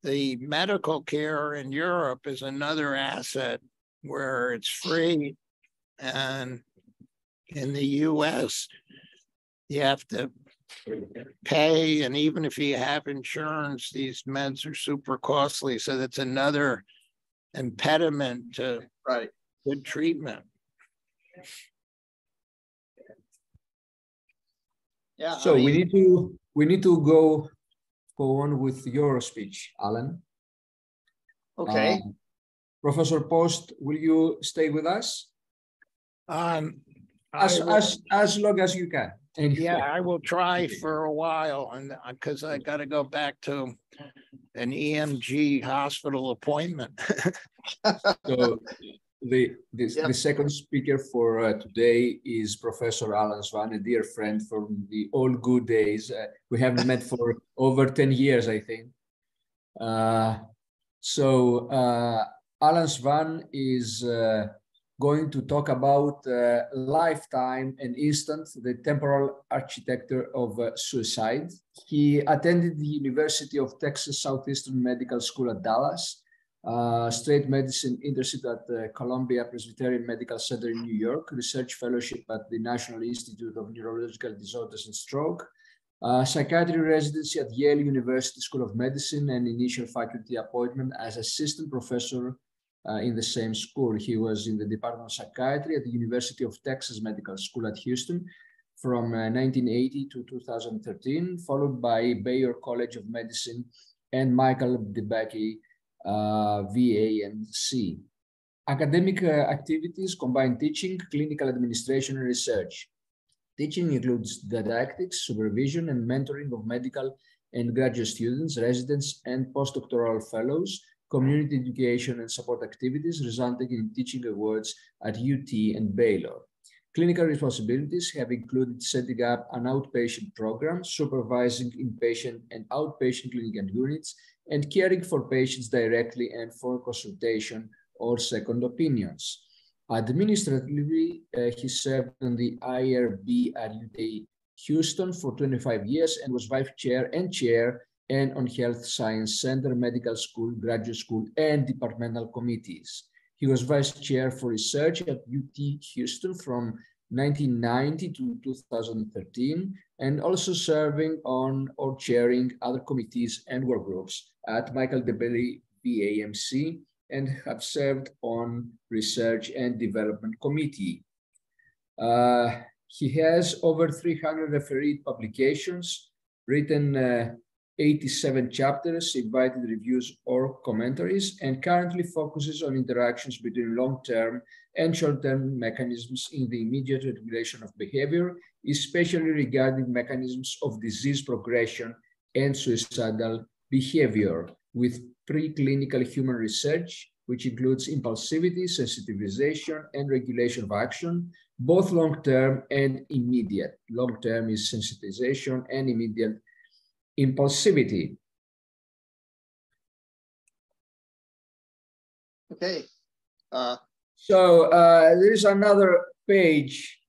the medical care in Europe is another asset where it's free, and in the US, you have to pay, and even if you have insurance, these meds are super costly. So that's another impediment to good treatment. Yeah. So we need to go on with your speech, Alan. Okay. Professor Post, will you stay with us? As long as you can. Yeah, I will try for a while, and because I got to go back to an EMG hospital appointment. So the second speaker for today is Professor Alan Svan, a dear friend from the old good days. We haven't met for over 10 years, I think. Alan Svan is going to talk about lifetime and instant, the temporal architecture of suicide. He attended the University of Texas Southeastern Medical School at Dallas, straight medicine internship at Columbia Presbyterian Medical Center in New York, research fellowship at the National Institute of Neurological Disorders and Stroke, psychiatry residency at Yale University School of Medicine, and initial faculty appointment as assistant professor in the same school. He was in the Department of Psychiatry at the University of Texas Medical School at Houston from 1980 to 2013, followed by Baylor College of Medicine and Michael DeBakey, VAMC. Academic activities combine teaching, clinical administration, and research. Teaching includes didactics, supervision, and mentoring of medical and graduate students, residents, and postdoctoral fellows, community education and support activities, resulting in teaching awards at UT and Baylor. Clinical responsibilities have included setting up an outpatient program, supervising inpatient and outpatient clinical units, and caring for patients directly and for consultation or second opinions. Administratively, he served on the IRB at UT Houston for 25 years and was vice chair and chair and on Health Science Center, Medical School, Graduate School, and departmental committees. He was vice chair for research at UT Houston from 1990 to 2013, and also serving on or chairing other committees and work groups at Michael DeBakey VAMC, and have served on Research and Development Committee. He has over 300 refereed publications, written 87 chapters, invited reviews or commentaries, and currently focuses on interactions between long-term and short-term mechanisms in the immediate regulation of behavior, especially regarding mechanisms of disease progression and suicidal behavior, with preclinical human research, which includes impulsivity, sensitization, and regulation of action, both long-term and immediate. Long-term is sensitization and immediate impulsivity. Okay. So there is another page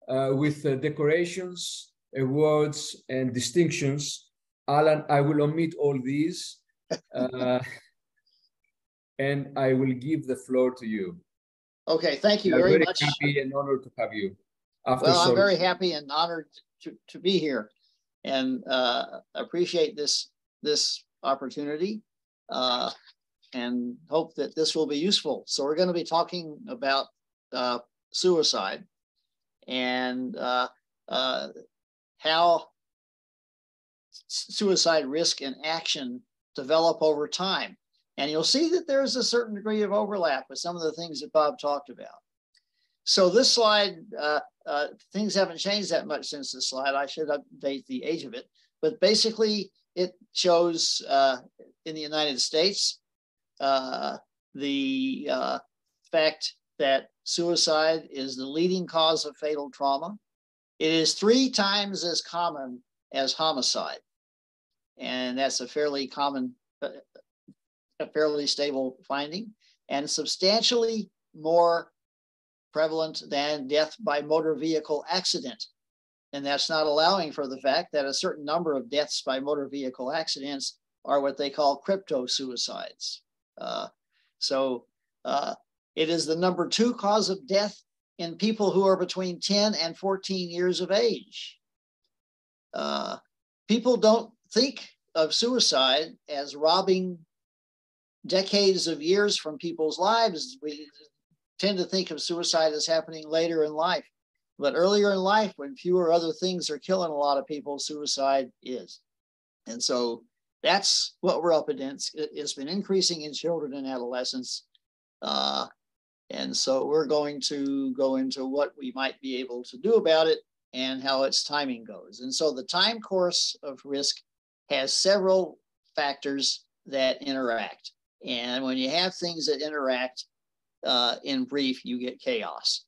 with decorations, awards, and distinctions. Alan, I will omit all these, and I will give the floor to you. Okay, thank you We are very very much. happy and honored to have you. Well, I'm very happy and honored to be here, and appreciate this opportunity, and hope that this will be useful. So we're going to be talking about suicide and how suicide risk and action develop over time. And you'll see that there's a certain degree of overlap with some of the things that Bob talked about. So this slide, things haven't changed that much since this slide. I should update the age of it. But basically, it shows in the United States the fact that suicide is the leading cause of fatal trauma. It is 3 times as common as homicide. And that's a fairly common, a fairly stable finding, and substantially more prevalent than death by motor vehicle accident. And that's not allowing for the fact that a certain number of deaths by motor vehicle accidents are what they call crypto-suicides. It is the number 2 cause of death in people who are between 10 and 14 years of age. People don't think of suicide as robbing decades of years from people's lives. We tend to think of suicide as happening later in life. But earlier in life, when fewer other things are killing a lot of people, suicide is. And so that's what we're up against. It's been increasing in children and adolescents. And so we're going to go into what we might be able to do about it and how its timing goes. And so the time course of risk has several factors that interact. And when you have things that interact, in brief, you get chaos.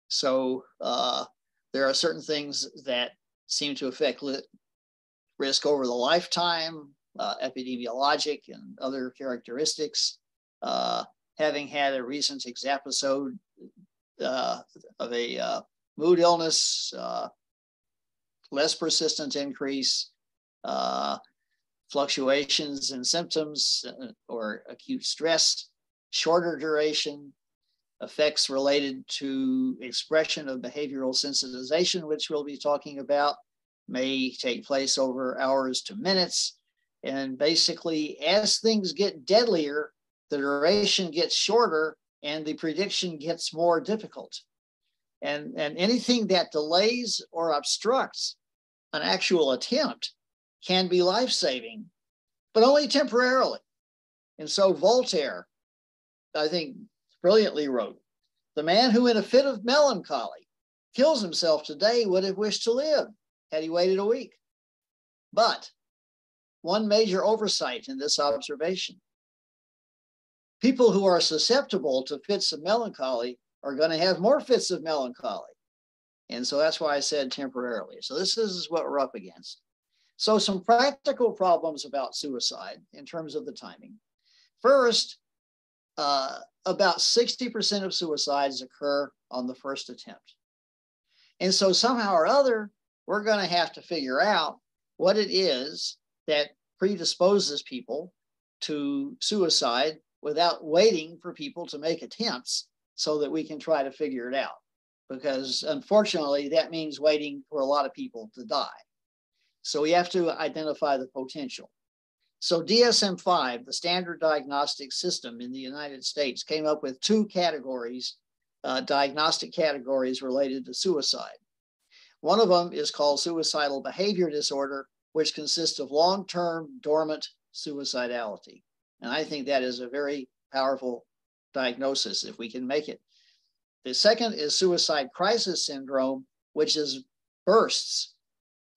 So there are certain things that seem to affect risk over the lifetime, epidemiologic and other characteristics. Having had a recent episode of a mood illness, less persistent increase, fluctuations in symptoms or acute stress, shorter duration, effects related to expression of behavioral sensitization, which we'll be talking about, may take place over hours to minutes. And basically, as things get deadlier, the duration gets shorter and the prediction gets more difficult. And anything that delays or obstructs an actual attempt can be life-saving, but only temporarily. And so Voltaire, I think, brilliantly wrote, "The man who in a fit of melancholy kills himself today would have wished to live had he waited a week." But one major oversight in this observation: people who are susceptible to fits of melancholy are going to have more fits of melancholy. And so that's why I said temporarily. So this is what we're up against. So some practical problems about suicide in terms of the timing. First, about 60% of suicides occur on the first attempt. And so somehow or other, we're going to have to figure out what it is that predisposes people to suicide without waiting for people to make attempts so that we can try to figure it out. Because unfortunately, that means waiting for a lot of people to die. So we have to identify the potential. So DSM-5, the standard diagnostic system in the United States, came up with 2 categories, diagnostic categories related to suicide. One of them is called suicidal behavior disorder, which consists of long-term dormant suicidality. And I think that is a very powerful diagnosis if we can make it. The second is suicide crisis syndrome, which is bursts,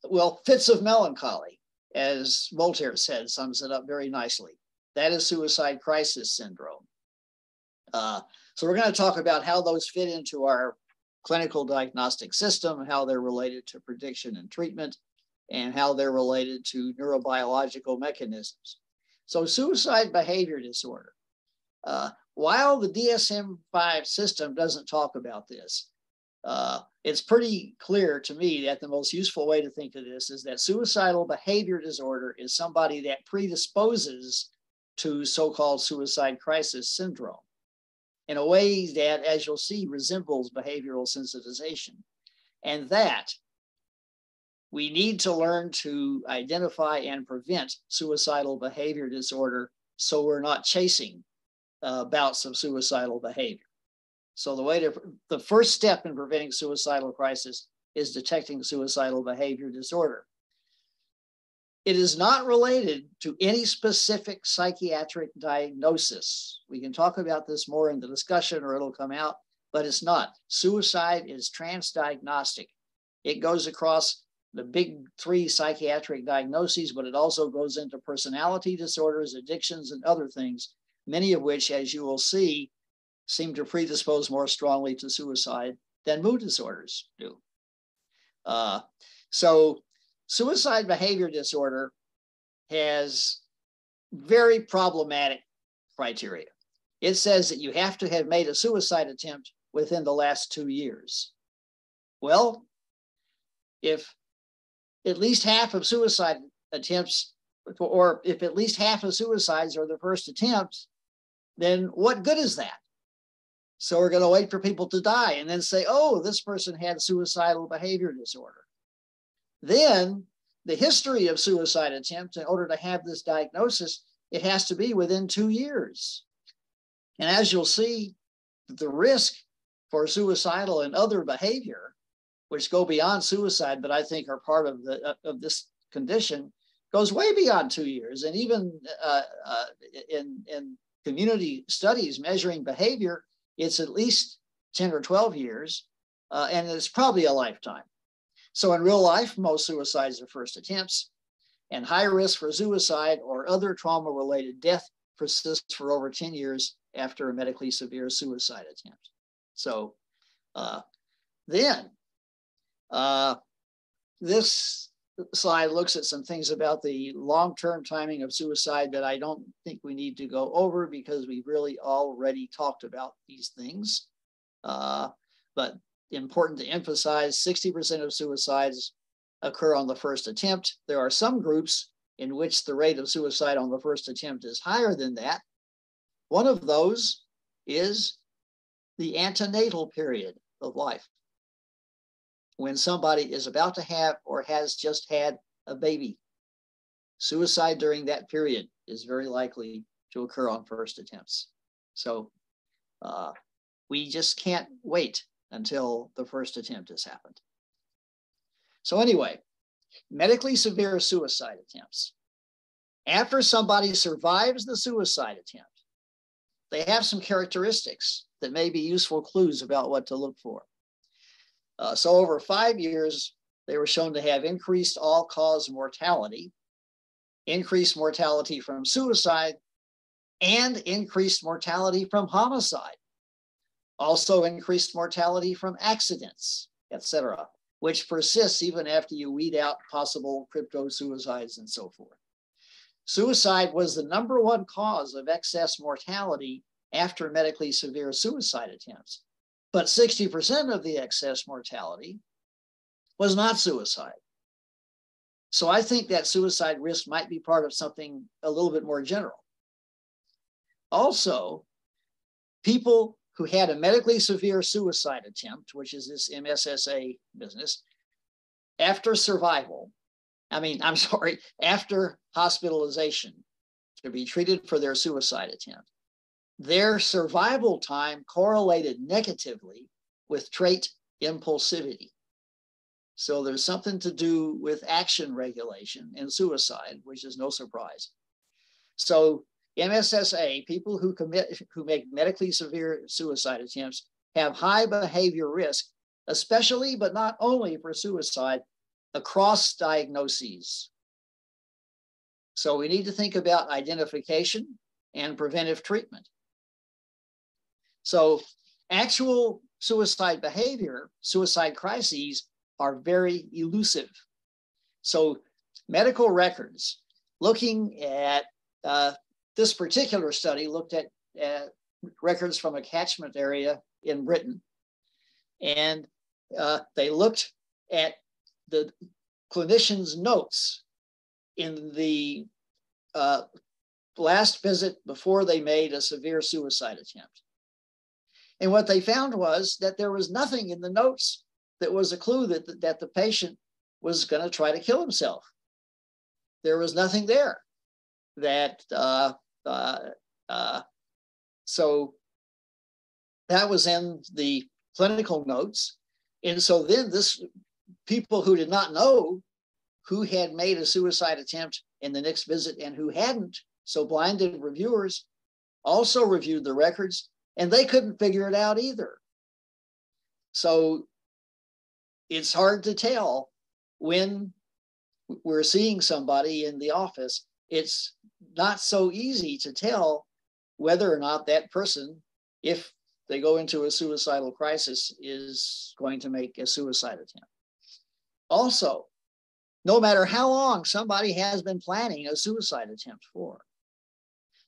well, fits of melancholy, as Voltaire said, sums it up very nicely. That is suicide crisis syndrome. So we're going to talk about how those fit into our clinical diagnostic system, how they're related to prediction and treatment, and how they're related to neurobiological mechanisms. So suicide behavior disorder. While the DSM-5 system doesn't talk about this, it's pretty clear to me that the most useful way to think of this is that suicidal behavior disorder is somebody that predisposes to so-called suicide crisis syndrome in a way that, as you'll see, resembles behavioral sensitization. And that we need to learn to identify and prevent suicidal behavior disorder so we're not chasing bouts of suicidal behavior. So the first step in preventing suicidal crisis is detecting suicidal behavior disorder. It is not related to any specific psychiatric diagnosis. We can talk about this more in the discussion or it'll come out, but it's not. Suicide is transdiagnostic. It goes across the big 3 psychiatric diagnoses, but it also goes into personality disorders, addictions, and other things, many of which, as you will see, seem to predispose more strongly to suicide than mood disorders do. So suicide behavior disorder has very problematic criteria. It says that you have to have made a suicide attempt within the last 2 years. Well, if at least half of suicide attempts, or if at least half of suicides are the first attempt, then what good is that? So we're going to wait for people to die and then say, oh, this person had suicidal behavior disorder. Then the history of suicide attempts, in order to have this diagnosis, it has to be within 2 years. And as you'll see, the risk for suicidal and other behavior, which go beyond suicide, but I think are part of this condition, goes way beyond 2 years. And even in community studies measuring behavior, it's at least 10 or 12 years, and it's probably a lifetime. So in real life, most suicides are first attempts, and high risk for suicide or other trauma-related death persists for over 10 years after a medically severe suicide attempt. So this slide looks at some things about the long-term timing of suicide that I don't think we need to go over because we've really already talked about these things. But important to emphasize, 60% of suicides occur on the first attempt. There are some groups in which the rate of suicide on the first attempt is higher than that. One of those is the antenatal period of life, when somebody is about to have or has just had a baby. Suicide during that period is very likely to occur on first attempts. So we just can't wait until the first attempt has happened. So anyway, medically severe suicide attempts. After somebody survives the suicide attempt, they have some characteristics that may be useful clues about what to look for. So over 5 years, they were shown to have increased all-cause mortality, increased mortality from suicide, and increased mortality from homicide. Also increased mortality from accidents, etc., which persists even after you weed out possible crypto-suicides and so forth. Suicide was the #1 cause of excess mortality after medically severe suicide attempts. But 60% of the excess mortality was not suicide. So I think that suicide risk might be part of something a little bit more general. Also, people who had a medically severe suicide attempt, which is this MSSA business, after hospitalization to be treated for their suicide attempt, their survival time correlated negatively with trait impulsivity. So there's something to do with action regulation in suicide, which is no surprise. So MSSA, people who make medically severe suicide attempts have high behavior risk, especially but not only for suicide, across diagnoses. So we need to think about identification and preventive treatment. So actual suicide behavior, suicide crises, are very elusive. So medical records, looking at this particular study looked at records from a catchment area in Britain. And they looked at the clinicians' notes in the last visit before they made a severe suicide attempt. And what they found was that there was nothing in the notes that was a clue that the patient was going to try to kill himself. There was nothing there that, so that was in the clinical notes. And so then people who did not know who had made a suicide attempt in the next visit and who hadn't, so blinded reviewers also reviewed the records, and they couldn't figure it out either. So it's hard to tell when we're seeing somebody in the office. It's not so easy to tell whether or not that person, if they go into a suicidal crisis, is going to make a suicide attempt. Also, no matter how long somebody has been planning a suicide attempt for,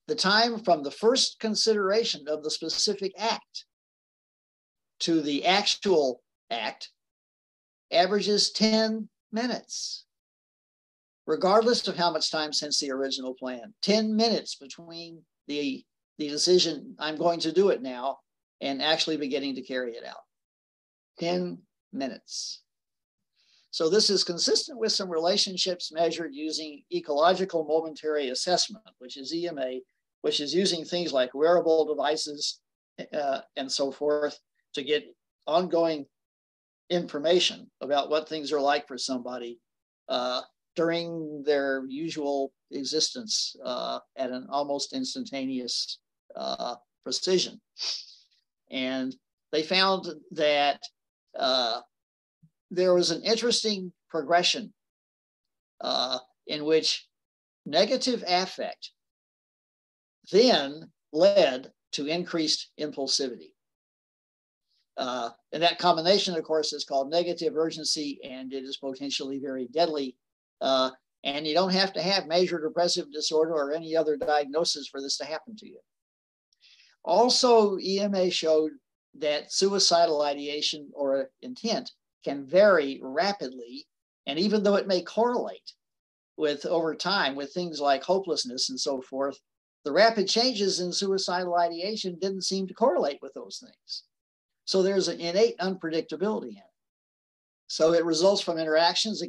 the time from the first consideration of the specific act to the actual act averages 10 minutes, regardless of how much time since the original plan. 10 minutes between the decision, I'm going to do it now, and actually beginning to carry it out. 10 minutes. So this is consistent with some relationships measured using ecological momentary assessment, which is EMA, which is using things like wearable devices and so forth to get ongoing information about what things are like for somebody during their usual existence at an almost instantaneous precision. And they found that there was an interesting progression in which negative affect then led to increased impulsivity. And that combination, of course, is called negative urgency, and it is potentially very deadly. And you don't have to have major depressive disorder or any other diagnosis for this to happen to you. Also, EMA showed that suicidal ideation or intent can vary rapidly. And even though it may correlate with over time with things like hopelessness and so forth, the rapid changes in suicidal ideation didn't seem to correlate with those things. So there's an innate unpredictability in it. So it results from interactions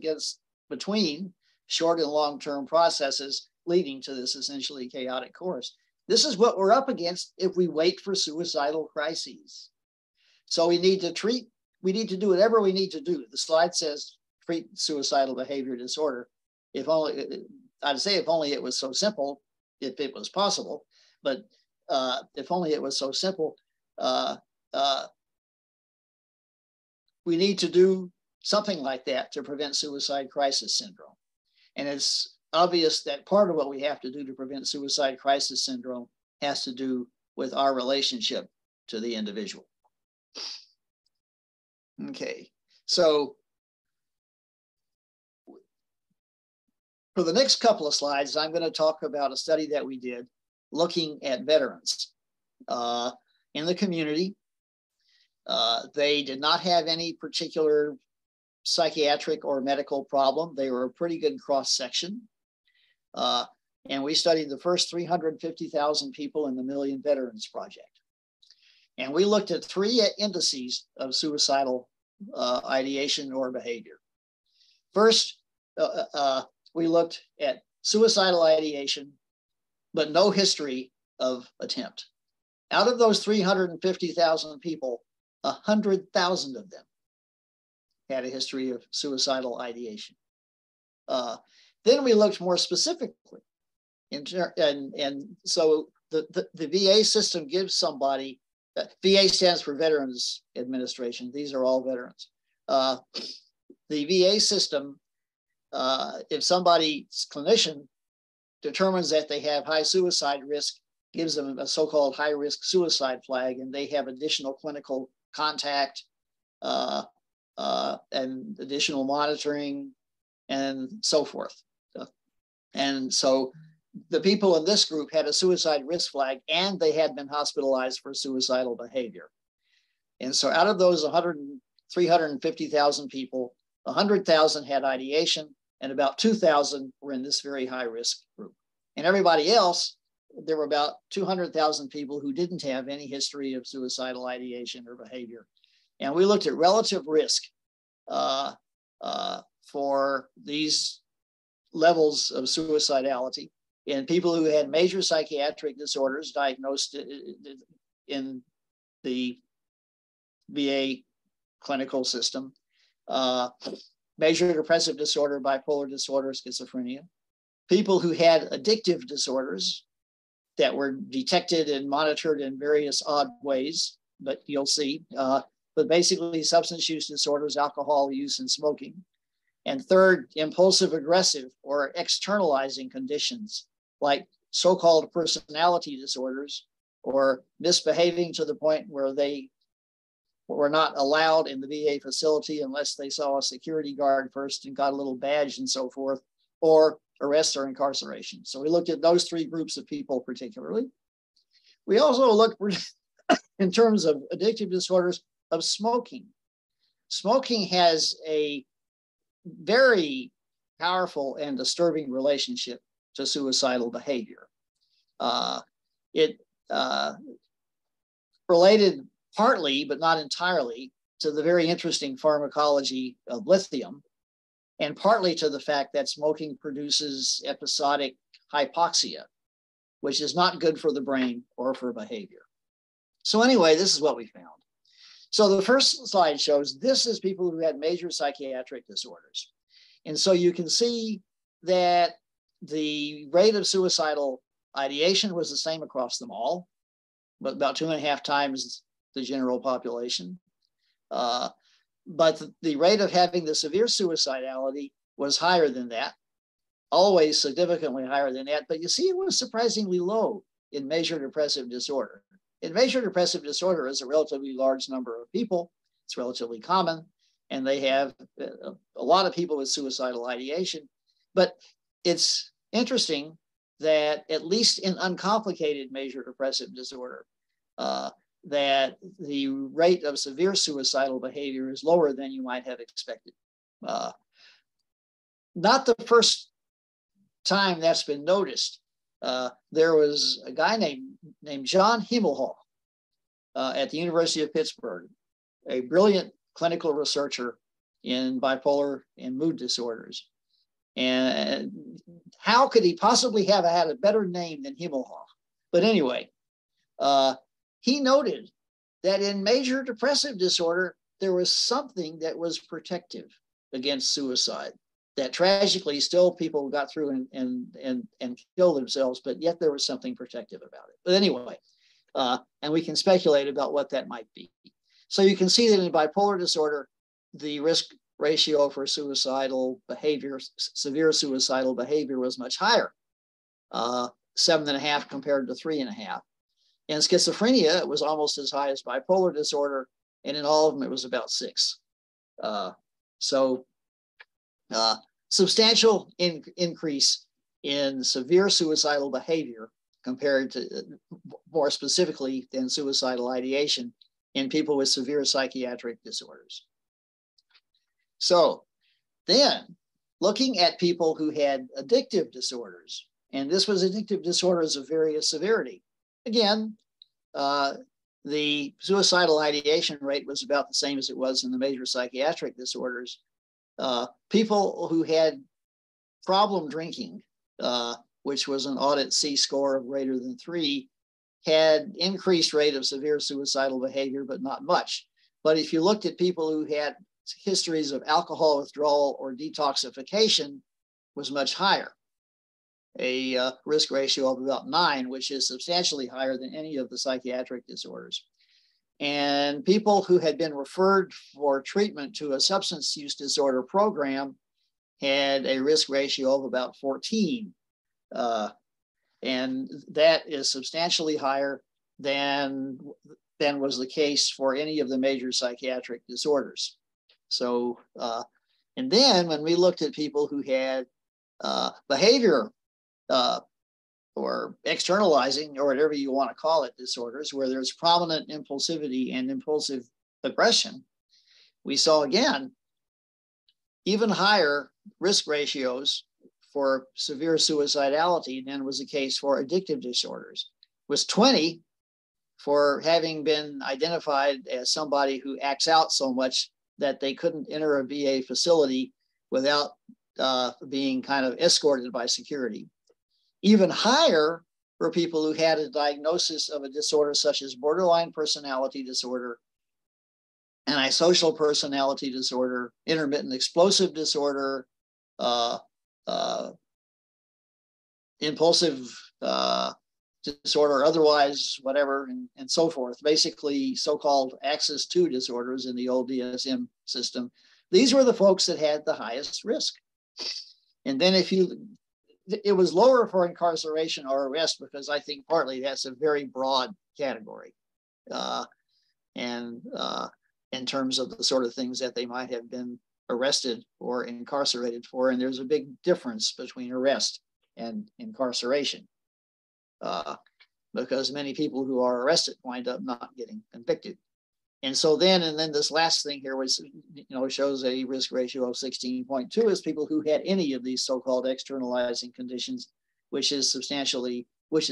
between short and long-term processes leading to this essentially chaotic course. This is what we're up against if we wait for suicidal crises. So we need to do whatever we need to do. The slide says treat suicidal behavior disorder. If only, I'd say if only it was so simple, if it was possible, but if only it was so simple, we need to do something like that to prevent suicide crisis syndrome. And it's obvious that part of what we have to do to prevent suicide crisis syndrome has to do with our relationship to the individual. Okay, so for the next couple of slides, I'm going to talk about a study that we did looking at veterans in the community. They did not have any particular psychiatric or medical problem. They were a pretty good cross-section. And we studied the first 350,000 people in the Million Veterans Project. And we looked at 3 indices of suicidal ideation or behavior. First, we looked at suicidal ideation, but no history of attempt. Out of those 350,000 people, 100,000 of them had a history of suicidal ideation. Then we looked more specifically, and so the VA system gives somebody, VA stands for Veterans Administration. These are all veterans. The VA system, if somebody's clinician determines that they have high suicide risk, gives them a so-called high-risk suicide flag, and they have additional clinical contact and additional monitoring and so forth. And so the people in this group had a suicide risk flag and they had been hospitalized for suicidal behavior. And so out of those 350,000 people, 100,000 had ideation and about 2,000 were in this very high risk group. And everybody else, there were about 200,000 people who didn't have any history of suicidal ideation or behavior. And we looked at relative risk for these levels of suicidality in people who had major psychiatric disorders diagnosed in the VA clinical system, major depressive disorder, bipolar disorder, schizophrenia, people who had addictive disorders that were detected and monitored in various odd ways, but you'll see, but basically substance use disorders, alcohol use and smoking. And third, impulsive aggressive or externalizing conditions like so-called personality disorders or misbehaving to the point where they were not allowed in the VA facility unless they saw a security guard first and got a little badge and so forth, or arrest or incarceration. So we looked at those three groups of people particularly. We also looked in terms of addictive disorders of smoking. Smoking has a very powerful and disturbing relationship to suicidal behavior. It related partly, but not entirely, to the very interesting pharmacology of lithium, and partly to the fact that smoking produces episodic hypoxia, which is not good for the brain or for behavior. So anyway, this is what we found. So the first slide shows this is people who had major psychiatric disorders. And so you can see that the rate of suicidal ideation was the same across them all, but about 2.5 times the general population. But the rate of having the severe suicidality was higher than that, always significantly higher than that. But you see, it was surprisingly low in major depressive disorder. In major depressive disorder is a relatively large number of people. It's relatively common, and they have a lot of people with suicidal ideation. But it's interesting that at least in uncomplicated major depressive disorder, that the rate of severe suicidal behavior is lower than you might have expected. Not the first time that's been noticed. There was a guy named John Himmelhoff at the University of Pittsburgh, a brilliant clinical researcher in bipolar and mood disorders. And how could he possibly have had a better name than Himmelhoff? But anyway, he noted that in major depressive disorder, there was something that was protective against suicide, that tragically still people got through and killed themselves, but yet there was something protective about it. But anyway, and we can speculate about what that might be. So you can see that in bipolar disorder, the risk ratio for suicidal behavior, severe suicidal behavior was much higher, 7.5 compared to 3.5. In schizophrenia, it was almost as high as bipolar disorder, and in all of them, it was about 6. Substantial increase in severe suicidal behavior compared to, more specifically, than suicidal ideation in people with severe psychiatric disorders. So then, looking at people who had addictive disorders, and this was addictive disorders of various severity. Again, the suicidal ideation rate was about the same as it was in the major psychiatric disorders. People who had problem drinking, which was an audit C score of greater than 3, had increased rate of severe suicidal behavior, but not much. But if you looked at people who had histories of alcohol withdrawal or detoxification, was much higher, a risk ratio of about 9, which is substantially higher than any of the psychiatric disorders. And people who had been referred for treatment to a substance use disorder program had a risk ratio of about 14. And that is substantially higher than was the case for any of the major psychiatric disorders. So, and then when we looked at people who had behavior or externalizing, or whatever you want to call it, disorders where there's prominent impulsivity and impulsive aggression, we saw again even higher risk ratios for severe suicidality than was the case for addictive disorders. It was 20 for having been identified as somebody who acts out so much that they couldn't enter a VA facility without being kind of escorted by security. Even higher for people who had a diagnosis of a disorder such as borderline personality disorder, antisocial personality disorder, intermittent explosive disorder, impulsive disorder, otherwise, whatever, and so forth. Basically, so-called Axis 2 disorders in the old DSM system. These were the folks that had the highest risk. And then it was lower for incarceration or arrest because I think partly that's a very broad category. And in terms of the sort of things that they might have been arrested or incarcerated for. And there's a big difference between arrest and incarceration because many people who are arrested wind up not getting convicted. And so then this last thing here was, shows a risk ratio of 16.2 is people who had any of these so-called externalizing conditions, which is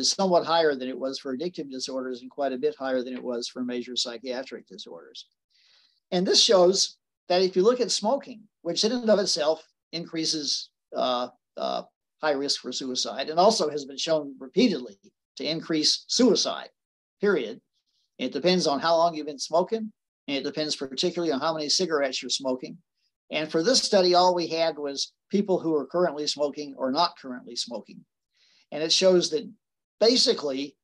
somewhat higher than it was for addictive disorders and quite a bit higher than it was for major psychiatric disorders. And this shows that if you look at smoking, which in and of itself increases high risk for suicide and also has been shown repeatedly to increase suicide, period. It depends on how long you've been smoking, and it depends particularly on how many cigarettes you're smoking. And for this study, all we had was people who are currently smoking or not currently smoking. And it shows that basically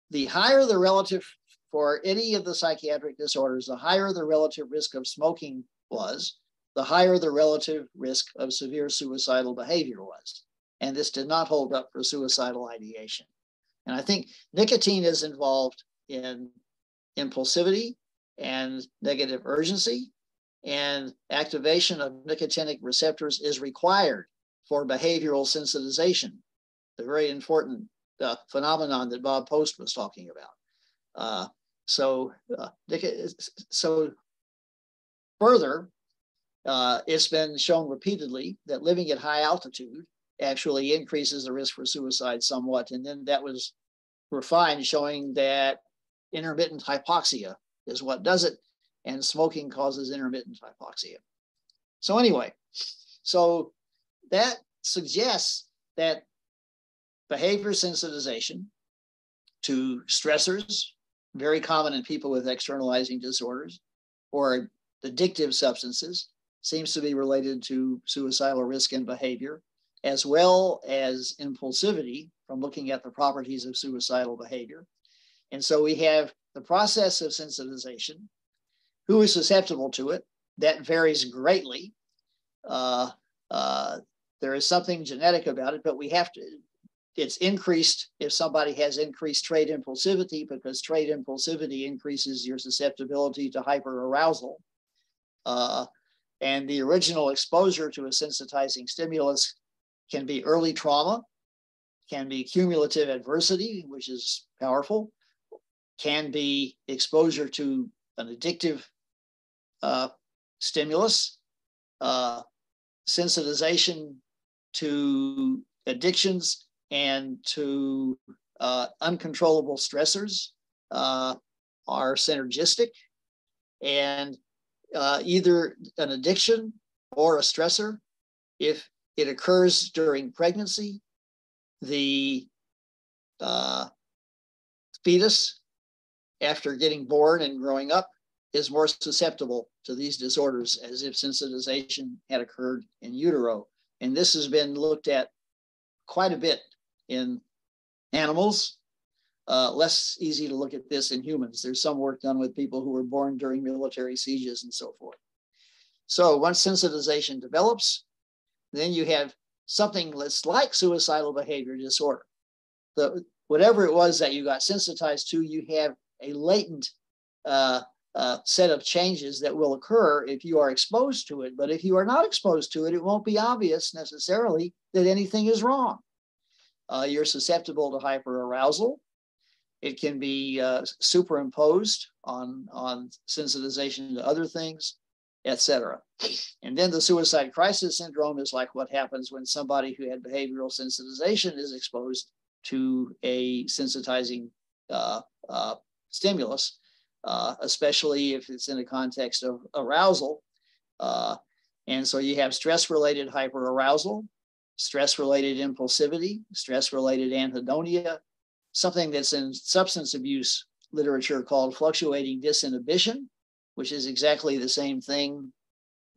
the higher the relative for any of the psychiatric disorders, the higher the relative risk of smoking was, the higher the relative risk of severe suicidal behavior was. And this did not hold up for suicidal ideation. And I think nicotine is involved in impulsivity and negative urgency, and activation of nicotinic receptors is required for behavioral sensitization, the very important phenomenon that Bob Post was talking about. So further, it's been shown repeatedly that living at high altitude actually increases the risk for suicide somewhat. And then that was refined, showing that intermittent hypoxia is what does it, and smoking causes intermittent hypoxia. So anyway, so that suggests that behavior sensitization to stressors, very common in people with externalizing disorders, or addictive substances, seems to be related to suicidal risk and behavior, as well as impulsivity from looking at the properties of suicidal behavior. And so we have the process of sensitization. Who is susceptible to it? That varies greatly. There is something genetic about it, but it's increased if somebody has increased trait impulsivity, because trait impulsivity increases your susceptibility to hyperarousal. And the original exposure to a sensitizing stimulus can be early trauma, can be cumulative adversity, which is powerful, can be exposure to an addictive stimulus, sensitization to addictions and to uncontrollable stressors are synergistic, and either an addiction or a stressor, if it occurs during pregnancy, the fetus, after getting born and growing up, is more susceptible to these disorders as if sensitization had occurred in utero. And this has been looked at quite a bit in animals. Less easy to look at this in humans. There's some work done with people who were born during military sieges and so forth. So once sensitization develops, then you have something that's like suicidal behavior disorder. Whatever it was that you got sensitized to, you have a latent set of changes that will occur if you are exposed to it. But if you are not exposed to it, it won't be obvious necessarily that anything is wrong. you're susceptible to hyperarousal. It can be superimposed on sensitization to other things, etc. And then the suicide crisis syndrome is like what happens when somebody who had behavioral sensitization is exposed to a sensitizing stimulus, especially if it's in a context of arousal. And so you have stress-related hyperarousal, stress-related impulsivity, stress-related anhedonia, something that's in substance abuse literature called fluctuating disinhibition, which is exactly the same thing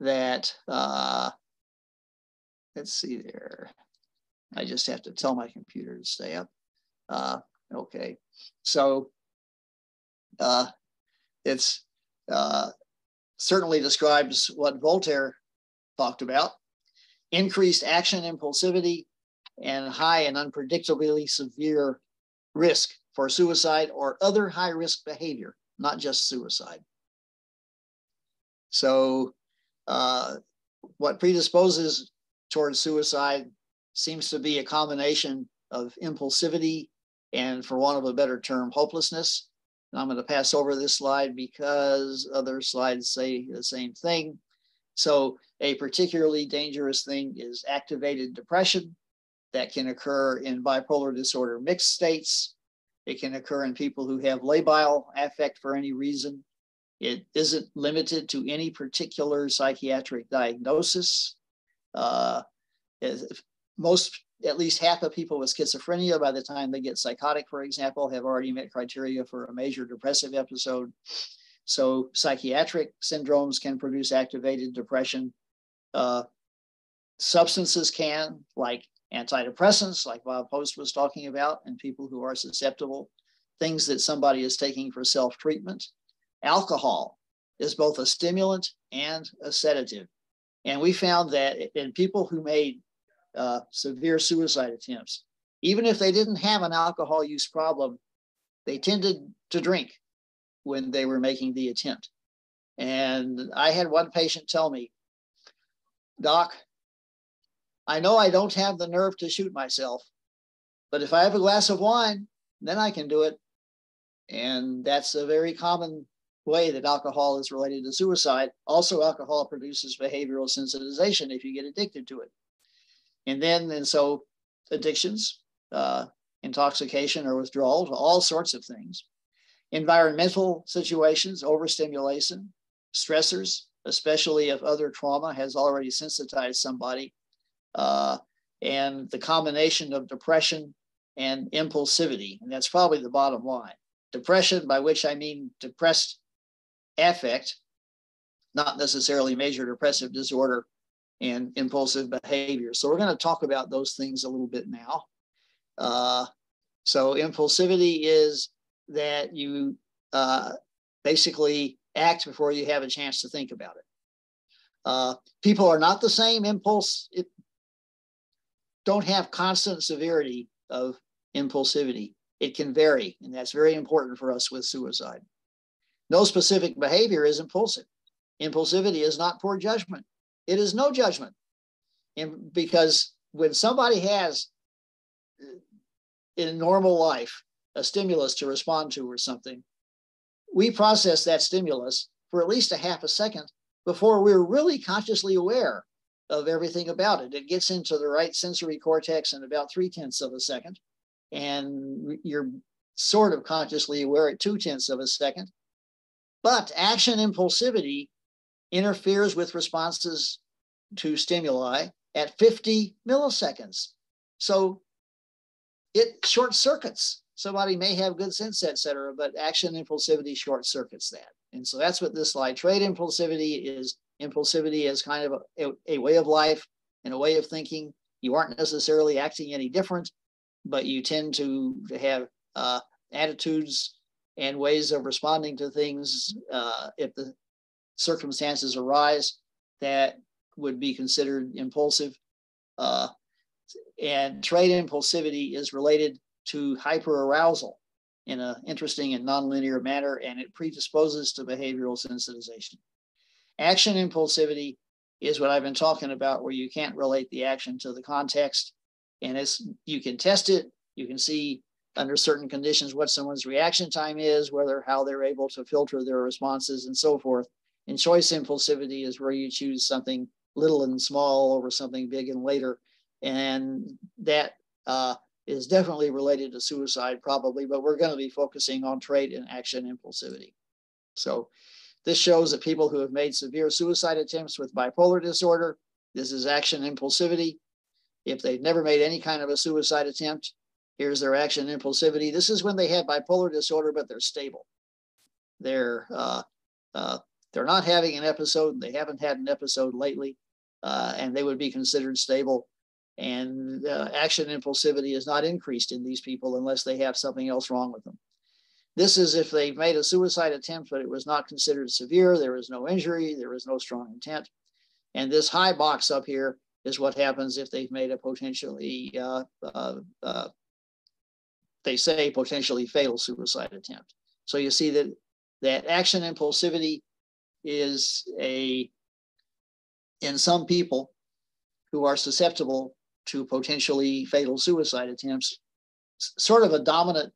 that, let's see there. I just have to tell my computer to stay up. Okay, so it's certainly describes what Voltaire talked about: increased action impulsivity and high and unpredictably severe risk for suicide or other high-risk behavior, not just suicide. So what predisposes towards suicide seems to be a combination of impulsivity and, for want of a better term, hopelessness. And I'm going to pass over this slide because other slides say the same thing. So a particularly dangerous thing is activated depression that can occur in bipolar disorder mixed states. It can occur in people who have labile affect for any reason. It isn't limited to any particular psychiatric diagnosis. At least half of people with schizophrenia, by the time they get psychotic, for example, have already met criteria for a major depressive episode. So psychiatric syndromes can produce activated depression. Substances can, like antidepressants, like Bob Post was talking about, and people who are susceptible, things that somebody is taking for self-treatment. Alcohol is both a stimulant and a sedative. And we found that in people who made severe suicide attempts, even if they didn't have an alcohol use problem, they tended to drink when they were making the attempt. And I had one patient tell me, "Doc, I know I don't have the nerve to shoot myself, but if I have a glass of wine, then I can do it." And that's a very common way that alcohol is related to suicide. Also, alcohol produces behavioral sensitization if you get addicted to it. And so addictions, intoxication or withdrawal, all sorts of things. Environmental situations, overstimulation, stressors, especially if other trauma has already sensitized somebody, and the combination of depression and impulsivity. And that's probably the bottom line. Depression, by which I mean depressed affect, not necessarily major depressive disorder, and impulsive behavior. So we're going to talk about those things a little bit now. So impulsivity is that you basically act before you have a chance to think about it. People are not the same. Don't have constant severity of impulsivity. It can vary, and that's very important for us with suicide. No specific behavior is impulsive. Impulsivity is not poor judgment. It is no judgment. And because when somebody has, in normal life, a stimulus to respond to or something, we process that stimulus for at least a half a second before we're really consciously aware of everything about it. It gets into the right sensory cortex in about 0.3 of a second, and you're sort of consciously aware at 0.2 of a second. But action impulsivity interferes with responses to stimuli at 50 milliseconds. So it short circuits. Somebody may have good sense, et cetera, but action impulsivity short circuits that. And so that's what this slide, trait impulsivity is. Impulsivity is kind of a way of life and a way of thinking. You aren't necessarily acting any different, but you tend to have attitudes and ways of responding to things if the circumstances arise that would be considered impulsive. And trait impulsivity is related to hyperarousal in an interesting and nonlinear manner, and it predisposes to behavioral sensitization. Action impulsivity is what I've been talking about, where you can't relate the action to the context, And you can test it. You can see under certain conditions what someone's reaction time is, how they're able to filter their responses and so forth. And choice impulsivity is where you choose something little and small over something big and later. And that is definitely related to suicide probably, but we're going to be focusing on trait and action impulsivity. So this shows that people who have made severe suicide attempts with bipolar disorder, this is action impulsivity. If they've never made any kind of a suicide attempt, here's their action impulsivity. This is when they have bipolar disorder, but they're stable. They're not having an episode. They haven't had an episode lately, and they would be considered stable. And action impulsivity is not increased in these people unless they have something else wrong with them. This is if they've made a suicide attempt, but it was not considered severe. There was no injury. There was no strong intent. And this high box up here is what happens if they've made a potentially, they say, potentially fatal suicide attempt. So you see that action impulsivity is in some people who are susceptible to potentially fatal suicide attempts, sort of a dormant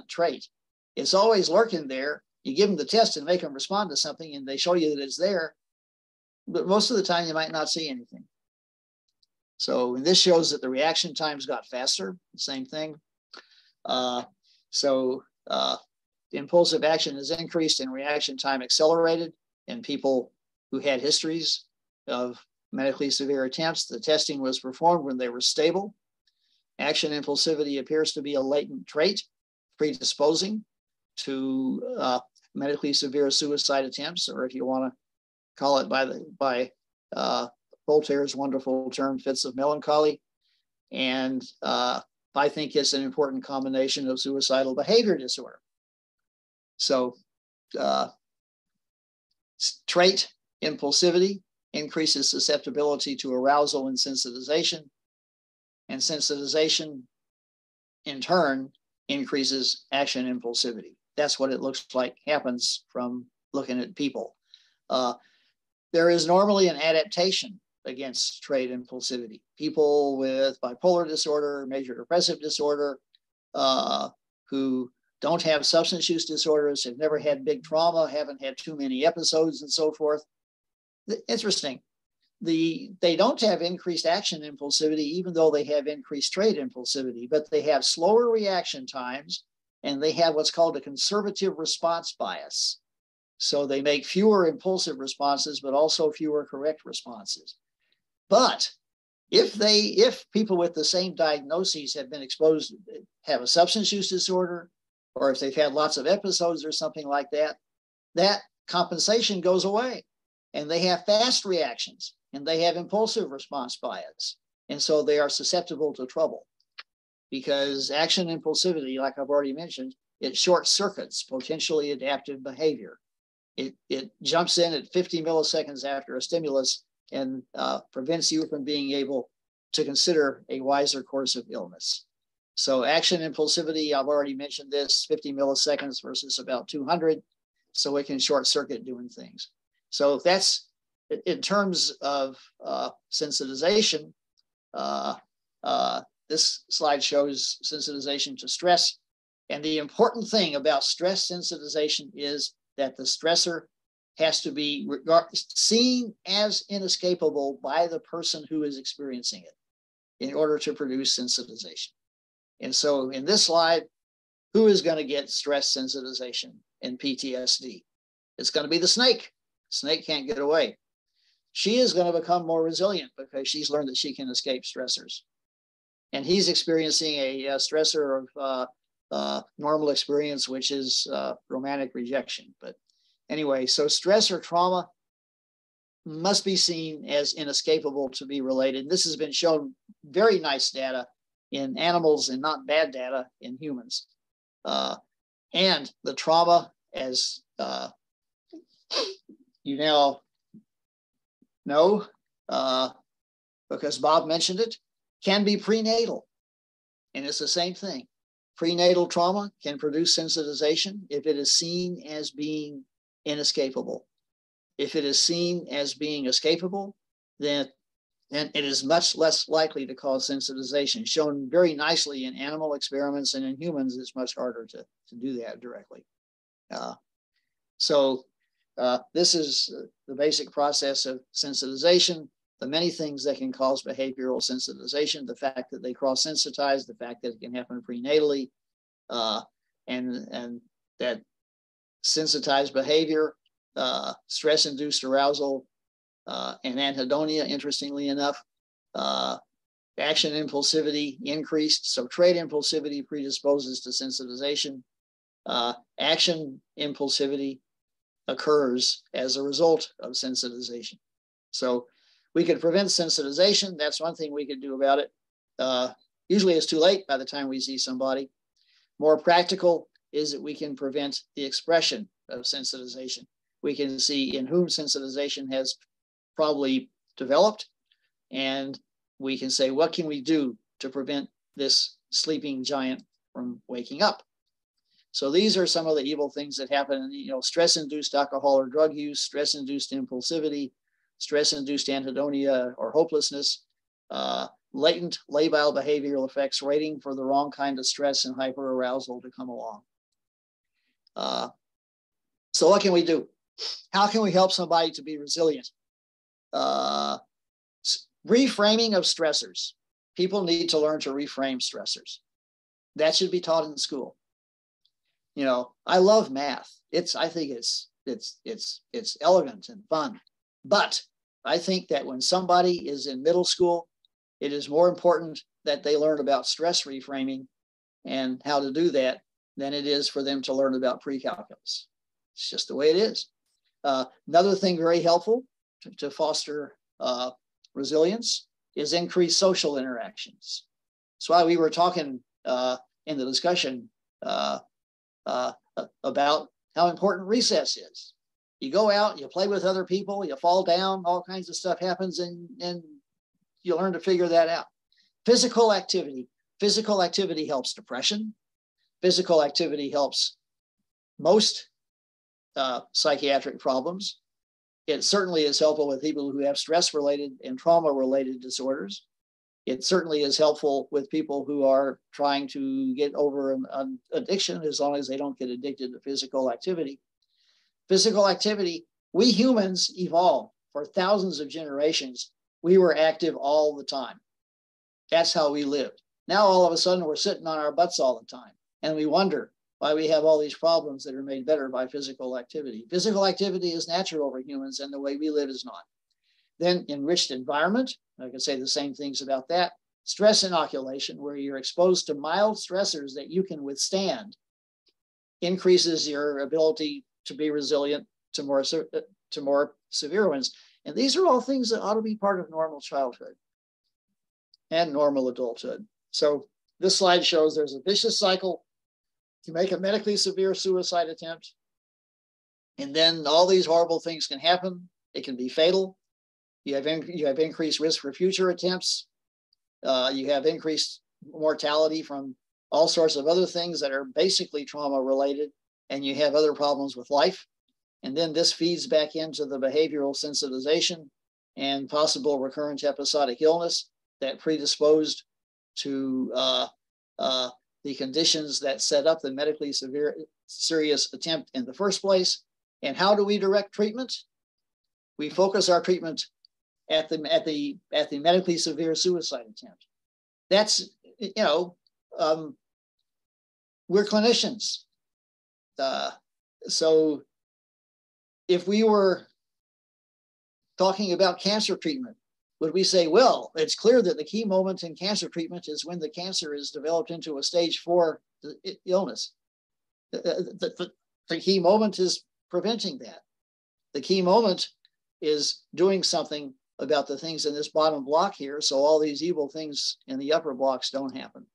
trait. It's always lurking there. You give them the test and make them respond to something, and they show you that it's there. But most of the time, you might not see anything. So this shows that the reaction times got faster. The same thing. Impulsive action is increased and reaction time accelerated in people who had histories of medically severe attempts. The testing was performed when they were stable. Action impulsivity appears to be a latent trait predisposing to medically severe suicide attempts, or if you want to call it by Voltaire's wonderful term, fits of melancholy. And I think it's an important combination of suicidal behavior disorder. So trait impulsivity increases susceptibility to arousal and sensitization. And sensitization, in turn, increases action impulsivity. That's what it looks like happens from looking at people. There is normally an adaptation against trait impulsivity. People with bipolar disorder, major depressive disorder, who don't have substance use disorders, have never had big trauma, haven't had too many episodes and so forth. Interesting. They don't have increased action impulsivity, even though they have increased trait impulsivity, but they have slower reaction times, and they have what's called a conservative response bias. So they make fewer impulsive responses, but also fewer correct responses. But if people with the same diagnoses have been exposed, have a substance use disorder, or if they've had lots of episodes or something like that, that compensation goes away, and they have fast reactions, and they have impulsive response bias. And so they are susceptible to trouble because action impulsivity, like I've already mentioned, it short circuits potentially adaptive behavior. It jumps in at 50 milliseconds after a stimulus and prevents you from being able to consider a wiser course of illness. So action impulsivity, I've already mentioned this, 50 milliseconds versus about 200. So it can short circuit doing things. So that's, in terms of sensitization, this slide shows sensitization to stress. And the important thing about stress sensitization is that the stressor has to be seen as inescapable by the person who is experiencing it in order to produce sensitization. And so in this slide, who is going to get stress sensitization in PTSD? It's going to be the snake. Snake can't get away. She is going to become more resilient because she's learned that she can escape stressors. And he's experiencing a stressor of normal experience, which is romantic rejection. But anyway, so stress or trauma must be seen as inescapable to be related. This has been shown, very nice data in animals and not bad data in humans. And the trauma, as you now know, because Bob mentioned it, can be prenatal. And it's the same thing. Prenatal trauma can produce sensitization if it is seen as being inescapable. If it is seen as being escapable, then and it is much less likely to cause sensitization, shown very nicely in animal experiments, and in humans, it's much harder to do that directly. This is the basic process of sensitization, the many things that can cause behavioral sensitization, the fact that they cross-sensitize, the fact that it can happen prenatally, and that sensitized behavior, stress-induced arousal, and anhedonia, interestingly enough, action impulsivity increased. So trait impulsivity predisposes to sensitization. Action impulsivity occurs as a result of sensitization. So we could prevent sensitization. That's one thing we could do about it. Usually it's too late by the time we see somebody. More practical is that we can prevent the expression of sensitization. We can see in whom sensitization has probably developed, and we can say, what can we do to prevent this sleeping giant from waking up? So these are some of the evil things that happen. Stress-induced alcohol or drug use, stress-induced impulsivity, stress-induced anhedonia or hopelessness, latent labile behavioral effects, waiting for the wrong kind of stress and hyperarousal to come along. So what can we do? How can we help somebody to be resilient? Reframing of stressors. People need to learn to reframe stressors. That should be taught in school. I love math. I think it's elegant and fun. But I think that when somebody is in middle school, it is more important that they learn about stress reframing and how to do that than it is for them to learn about pre-calculus. It's just the way it is. Another thing very helpful to foster resilience is increased social interactions. That's why we were talking in the discussion about how important recess is. You go out, you play with other people, you fall down, all kinds of stuff happens, and you learn to figure that out. Physical activity. Physical activity helps depression. Physical activity helps most psychiatric problems. It certainly is helpful with people who have stress-related and trauma-related disorders. It certainly is helpful with people who are trying to get over an addiction, as long as they don't get addicted to physical activity. Physical activity, we humans evolved for thousands of generations. We were active all the time. That's how we lived. Now, all of a sudden, we're sitting on our butts all the time. And we wonder why we have all these problems that are made better by physical activity. Physical activity is natural for humans, and the way we live is not. Then enriched environment, I can say the same things about that. Stress inoculation, where you're exposed to mild stressors that you can withstand, increases your ability to be resilient to more severe ones. And these are all things that ought to be part of normal childhood and normal adulthood. So this slide shows there's a vicious cycle. You make a medically severe suicide attempt, and then all these horrible things can happen. It can be fatal. You have increased risk for future attempts. You have increased mortality from all sorts of other things that are basically trauma related, and you have other problems with life. And then this feeds back into the behavioral sensitization and possible recurrent episodic illness that predisposed to the conditions that set up the medically serious attempt in the first place. And how do we direct treatment? We focus our treatment at the medically severe suicide attempt. That's, we're clinicians. So if we were talking about cancer treatment, would we say, well, it's clear that the key moment in cancer treatment is when the cancer is developed into a stage 4 illness? The key moment is preventing that. The key moment is doing something about the things in this bottom block here, so all these evil things in the upper blocks don't happen.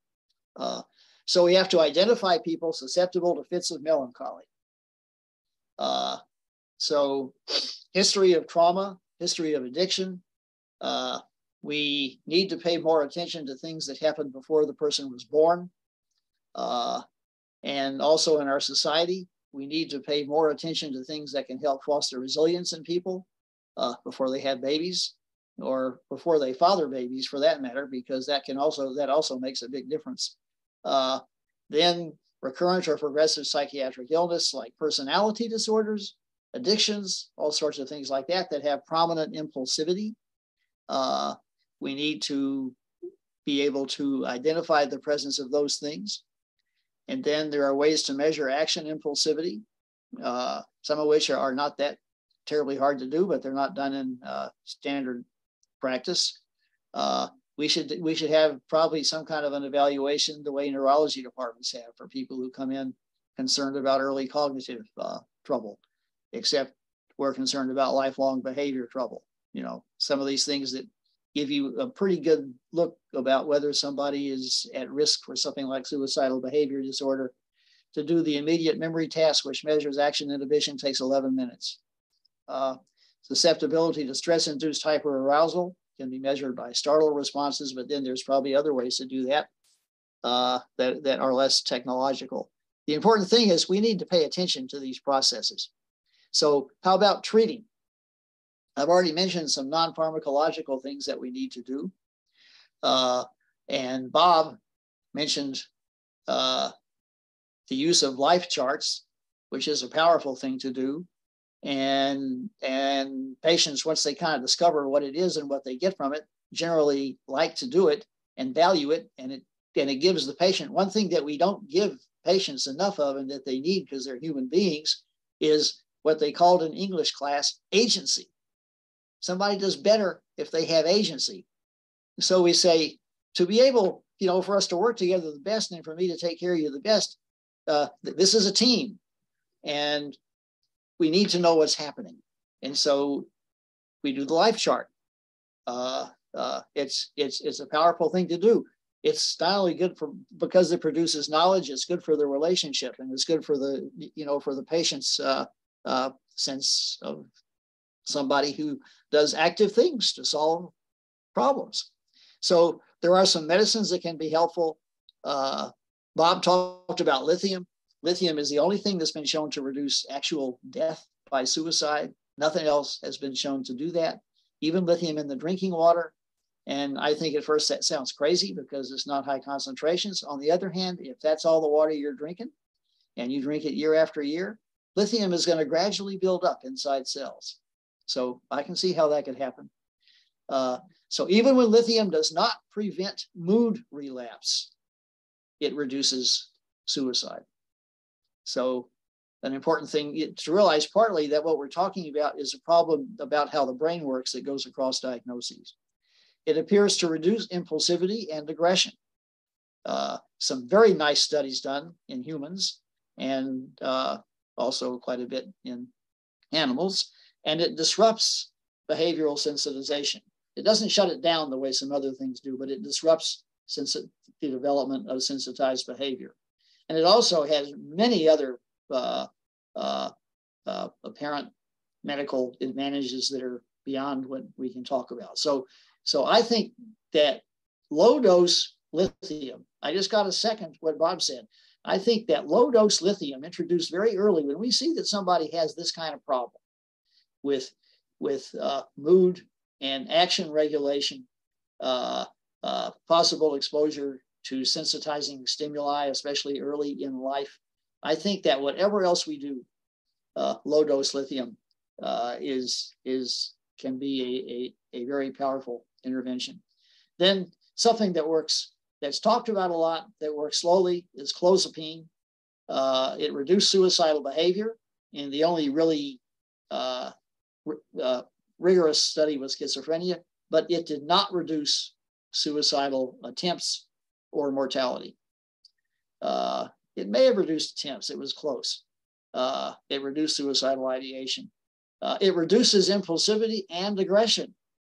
So we have to identify people susceptible to fits of melancholy. So history of trauma, history of addiction. We need to pay more attention to things that happened before the person was born. And also in our society, we need to pay more attention to things that can help foster resilience in people before they have babies. or before they father babies for that matter, because that also makes a big difference. Then recurrent or progressive psychiatric illness like personality disorders, addictions, all sorts of things like that that have prominent impulsivity. We need to be able to identify the presence of those things. And then there are ways to measure action impulsivity, some of which are not that terribly hard to do, but they're not done in standard practice. We should have probably some kind of an evaluation the way neurology departments have for people who come in concerned about early cognitive trouble, except we're concerned about lifelong behavior trouble. You know, some of these things that give you a pretty good look about whether somebody is at risk for something like suicidal behavior disorder. To do the immediate memory task, which measures action inhibition, takes 11 minutes. Susceptibility to stress-induced hyperarousal can be measured by startle responses, but then there's probably other ways to do that that are less technological. The important thing is we need to pay attention to these processes. So how about treating? I've already mentioned some non-pharmacological things that we need to do. And Bob mentioned the use of life charts, which is a powerful thing to do. And patients, once they kind of discover what it is and what they get from it, generally like to do it and value it. And it gives the patient one thing that we don't give patients enough of and that they need because they're human beings is what they called in English class agency. Somebody does better if they have agency. So we say, to be able, you know, for us to work together the best and for me to take care of you the best, this is a team and we need to know what's happening. And so we do the life chart. It's a powerful thing to do. It's not only good because it produces knowledge, it's good for the relationship and it's good for the, you know, for the patient's sense of somebody who does active things to solve problems. So there are some medicines that can be helpful. Bob talked about lithium. Lithium is the only thing that's been shown to reduce actual death by suicide. Nothing else has been shown to do that. Even lithium in the drinking water. And I think at first that sounds crazy because it's not high concentrations. On the other hand, if that's all the water you're drinking and you drink it year after year, lithium is going to gradually build up inside cells. So I can see how that could happen. So even when lithium does not prevent mood relapse, it reduces suicide. So an important thing to realize partly that what we're talking about is a problem about how the brain works that goes across diagnoses. It appears to reduce impulsivity and aggression. Some very nice studies done in humans and also quite a bit in animals. And it disrupts behavioral sensitization. It doesn't shut it down the way some other things do, but it disrupts the development of sensitized behavior. And it also has many other apparent medical advantages that are beyond what we can talk about. So I think that low dose lithium, I just got to second what Bob said. I think that low dose lithium introduced very early when we see that somebody has this kind of problem with mood and action regulation, possible exposure to sensitizing stimuli, especially early in life. I think that whatever else we do, low dose lithium can be a very powerful intervention. Then something that works, that's talked about a lot, that works slowly is clozapine. It reduced suicidal behavior, and the only really rigorous study was schizophrenia, but it did not reduce suicidal attempts or mortality. It may have reduced attempts, it was close. It reduced suicidal ideation. It reduces impulsivity and aggression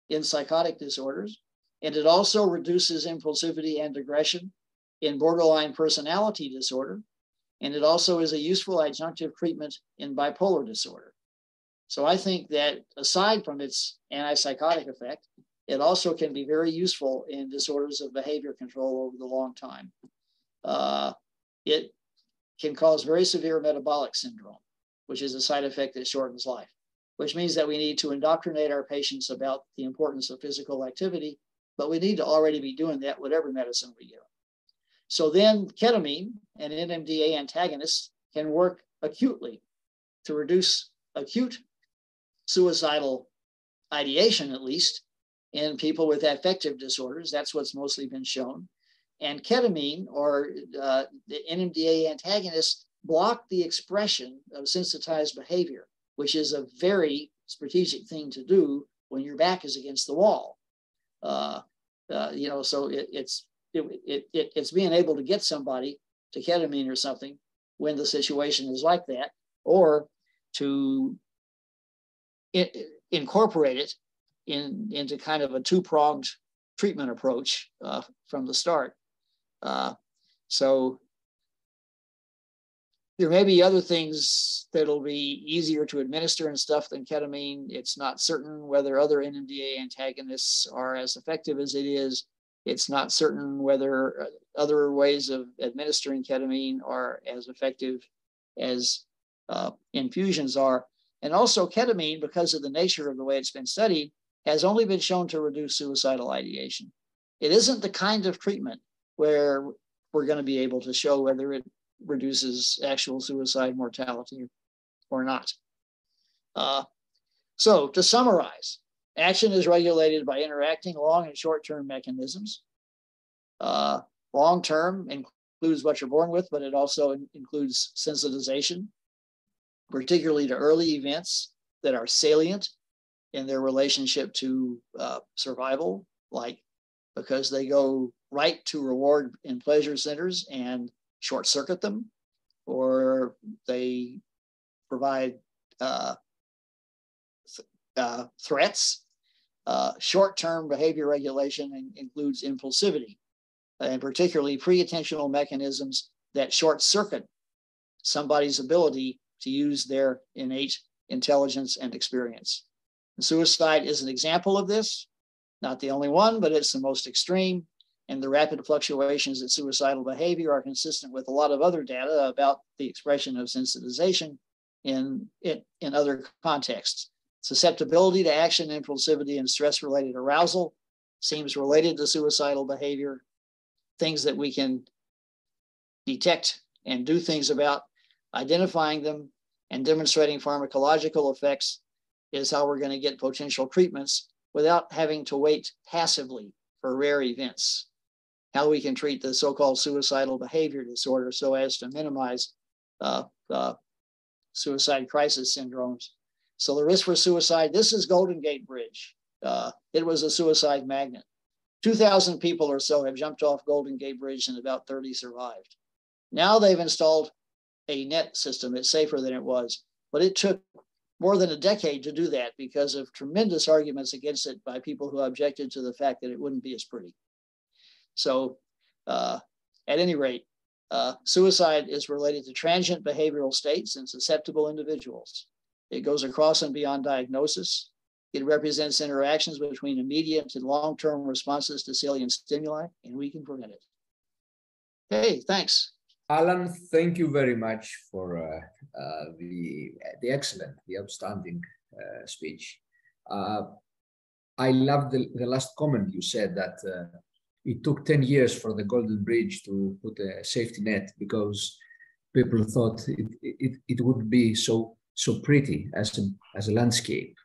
in psychotic disorders, and it also reduces impulsivity and aggression in borderline personality disorder, and it also is a useful adjunctive treatment in bipolar disorder. So I think that aside from its antipsychotic effect, it also can be very useful in disorders of behavior control over the long time. It can cause very severe metabolic syndrome, which is a side effect that shortens life. which means that we need to indoctrinate our patients about the importance of physical activity, but we need to already be doing that, whatever medicine we give. So then ketamine and NMDA antagonists can work acutely to reduce acute suicidal ideation, at least in people with affective disorders. That's what's mostly been shown. And ketamine or the NMDA antagonists block the expression of sensitized behavior, which is a very strategic thing to do when your back is against the wall. So it's being able to get somebody to ketamine or something when the situation is like that, or to incorporate it into kind of a two-pronged treatment approach from the start. So there may be other things that'll be easier to administer and stuff than ketamine. It's not certain whether other NMDA antagonists are as effective as it is. It's not certain whether other ways of administering ketamine are as effective as infusions are. And also ketamine, because of the nature of the way it's been studied, has only been shown to reduce suicidal ideation. It isn't the kind of treatment where we're going to be able to show whether it reduces actual suicide mortality or not. So to summarize, action is regulated by interacting long and short-term mechanisms. Long-term includes what you're born with, but it also includes sensitization, particularly to early events that are salient in their relationship to survival, like because they go right to reward in pleasure centers and short circuit them, or they provide threats. Short-term behavior regulation includes impulsivity, and particularly pre-attentional mechanisms that short circuit somebody's ability to use their innate intelligence and experience. And suicide is an example of this, not the only one, but it's the most extreme. And the rapid fluctuations in suicidal behavior are consistent with a lot of other data about the expression of sensitization in other contexts. Susceptibility to action, impulsivity, and stress-related arousal seems related to suicidal behavior. Things that we can detect and do things about, identifying them and demonstrating pharmacological effects is how we're going to get potential treatments without having to wait passively for rare events. How we can treat the so-called suicidal behavior disorder so as to minimize suicide crisis syndromes. So the risk for suicide, this is Golden Gate Bridge. It was a suicide magnet. 2,000 people or so have jumped off Golden Gate Bridge and about 30 survived. Now they've installed a net system. It's safer than it was, but it took more than a decade to do that because of tremendous arguments against it by people who objected to the fact that it wouldn't be as pretty. So at any rate, suicide is related to transient behavioral states in susceptible individuals. It goes across and beyond diagnosis. It represents interactions between immediate and long-term responses to salient stimuli, and we can prevent it. Hey, thanks. Alan, thank you very much for the excellent, the outstanding speech. I love the last comment you said that it took 10 years for the Golden Bridge to put a safety net because people thought it would be so pretty as a landscape.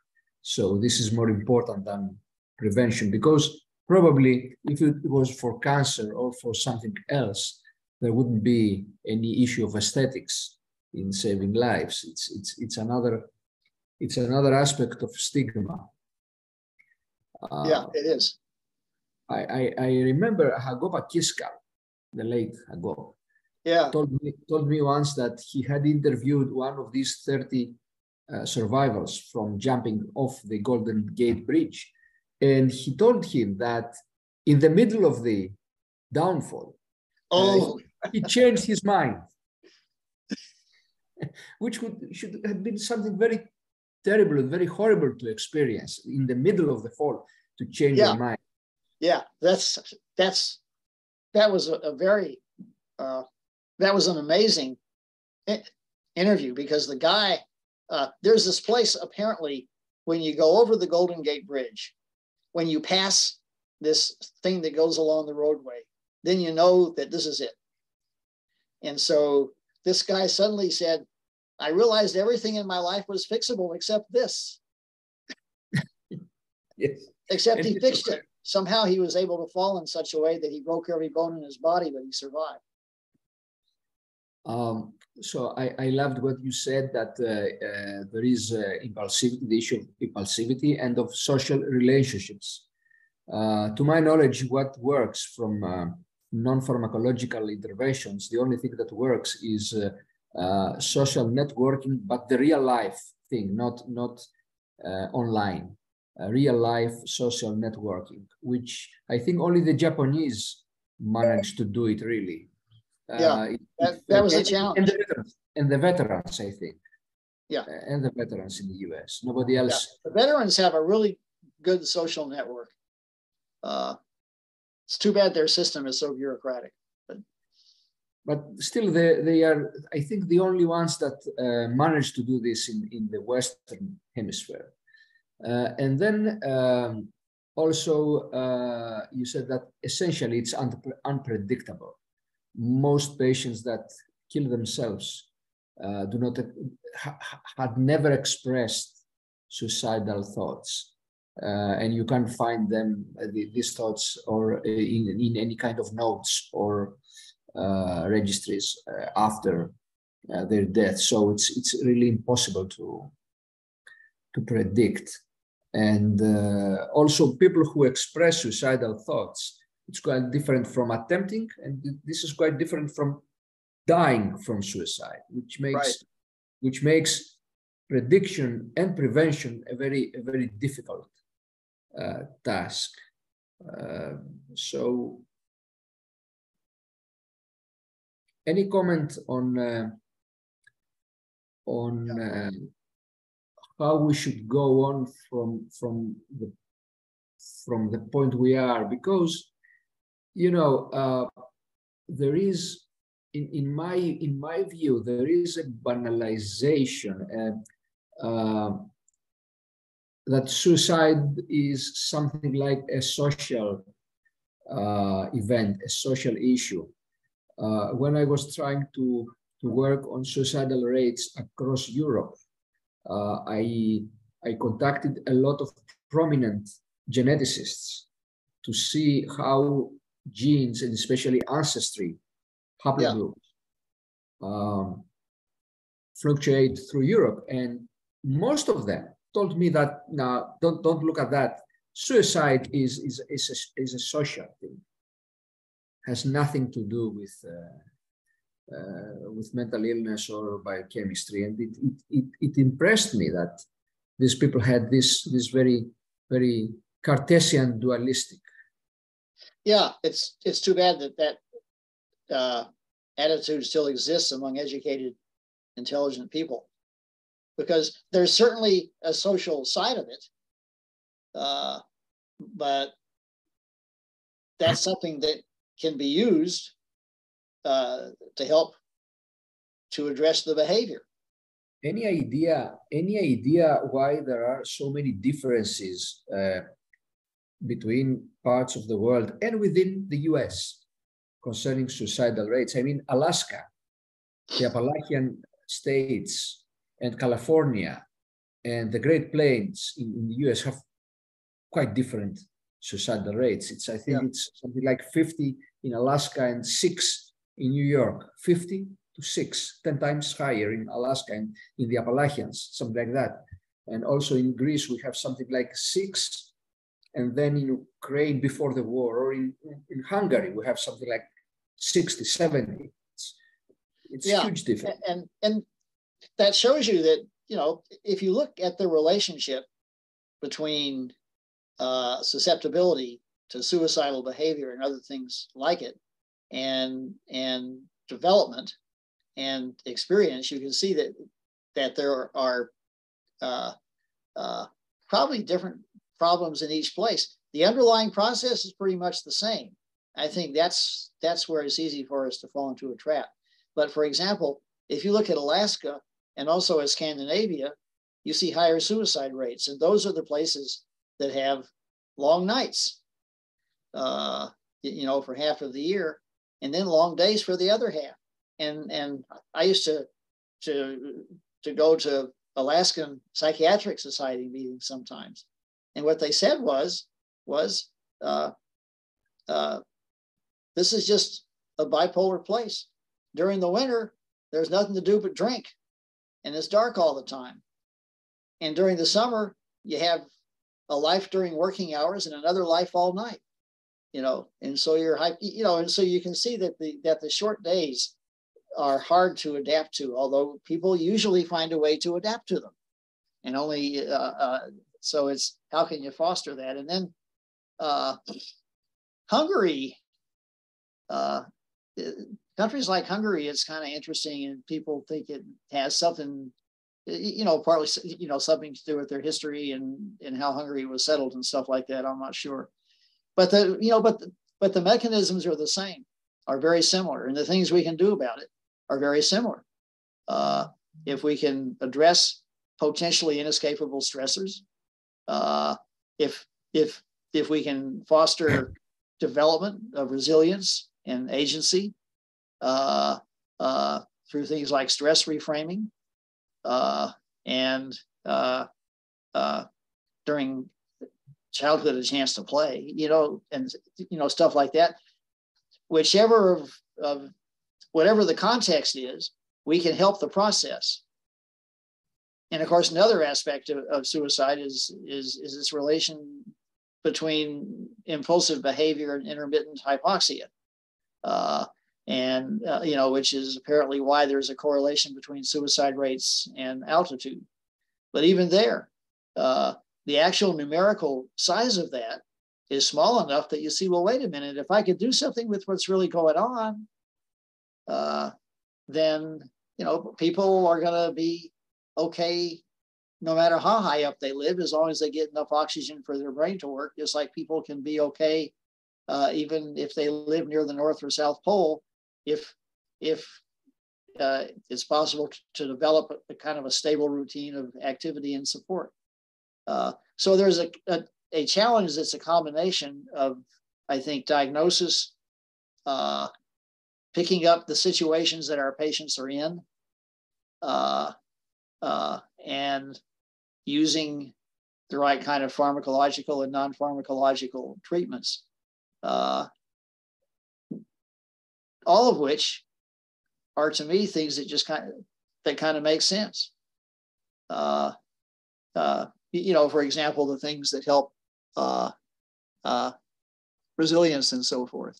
So this is more important than prevention, because probably if it was for cancer or for something else, there wouldn't be any issue of aesthetics in saving lives. It's another aspect of stigma. Yeah, it is. I remember Hagopa Kiskal, the late Hagop, told me once that he had interviewed one of these 30 survivors from jumping off the Golden Gate Bridge. And he told him that in the middle of the downfall, he changed his mind, which should have been something very terrible and very horrible to experience in the middle of the fall, to change your mind. Yeah, that was that was an amazing interview, because the guy there's this place apparently when you go over the Golden Gate Bridge, when you pass this thing that goes along the roadway, then you know that this is it. And so this guy suddenly said, I realized everything in my life was fixable except this. Yes. Except he fixed it. Somehow he was able to fall in such a way that he broke every bone in his body, but he survived. So I loved what you said, that there is impulsivity, the issue of impulsivity and of social relationships. To my knowledge, what works from non-pharmacological interventions, the only thing that works is social networking, but the real life thing, not online. Real life social networking, which I think only the Japanese managed to do it really. Yeah, that was a challenge. And the veterans, I think. Yeah. And the veterans in the US. Nobody else. Yeah. The veterans have a really good social network. It's too bad their system is so bureaucratic. But still, they are, I think, the only ones that managed to do this in the Western Hemisphere. And then also, you said that essentially it's unpredictable. Most patients that kill themselves had never expressed suicidal thoughts, and you can't find them these thoughts or in any kind of notes or registries after their death. So it's really impossible to predict. And also people who express suicidal thoughts, it's quite different from attempting, and this is quite different from dying from suicide, which makes prediction and prevention a very difficult task. So, any comment on how we should go on from the point we are? Because there is, in my view, there is a banalization that suicide is something like a social event, a social issue. When I was trying to work on suicidal rates across Europe, I contacted a lot of prominent geneticists to see how genes, and especially ancestry haplogroups, fluctuate through Europe. And most of them told me that, no, don't look at that. Suicide is a social thing. Has nothing to do with mental illness or biochemistry. And it impressed me that these people had this very Cartesian dualistic. Yeah, it's too bad that attitude still exists among educated, intelligent people, because there's certainly a social side of it, but that's something that can be used to help to address the behavior. Any idea why there are so many differences between parts of the world and within the US concerning suicidal rates? I mean, Alaska, the Appalachian states, and California, and the Great Plains in the US have quite different suicidal rates. I think it's something like 50 in Alaska and 6 in New York, 50 to 6, 10 times higher in Alaska and in the Appalachians, something like that. And also in Greece, we have something like 6. And then in Ukraine before the war, or in Hungary, we have something like 60, 70. It's huge difference. And that shows you that, if you look at the relationship between susceptibility to suicidal behavior and other things like it, and development and experience, you can see that there are probably different problems in each place. The underlying process is pretty much the same. I think that's where it's easy for us to fall into a trap. But for example, if you look at Alaska and also at Scandinavia, you see higher suicide rates. And those are the places that have long nights, for half of the year, and then long days for the other half. And I used to go to Alaskan Psychiatric Society meetings sometimes. And what they said was this is just a bipolar place. During the winter, there's nothing to do but drink, and it's dark all the time. And during the summer, you have a life during working hours and another life all night, and so and so you can see that the short days are hard to adapt to, although people usually find a way to adapt to them. And only, so it's, how can you foster that? And then Hungary, countries like Hungary, it's kind of interesting, and people think it has something, partly, something to do with their history and how Hungary was settled and stuff like that. I'm not sure, but the mechanisms are the same, are very similar, and the things we can do about it are very similar. If we can address potentially inescapable stressors, if we can foster development of resilience and agency through things like stress reframing, and during childhood a chance to play, and stuff like that. Whichever of whatever the context is, we can help the process. And of course, another aspect of suicide is this relation between impulsive behavior and intermittent hypoxia, which is apparently why there's a correlation between suicide rates and altitude. But even there, the actual numerical size of that is small enough that you see, well, wait a minute, if I could do something with what's really going on, then, people are going to be okay no matter how high up they live, as long as they get enough oxygen for their brain to work, just like people can be okay even if they live near the North or South Pole, if it's possible to develop a kind of a stable routine of activity and support. So there's a challenge that's a combination of, I think, diagnosis, picking up the situations that our patients are in, and using the right kind of pharmacological and non-pharmacological treatments, all of which are, to me, things that kind of make sense. For example, the things that help resilience and so forth.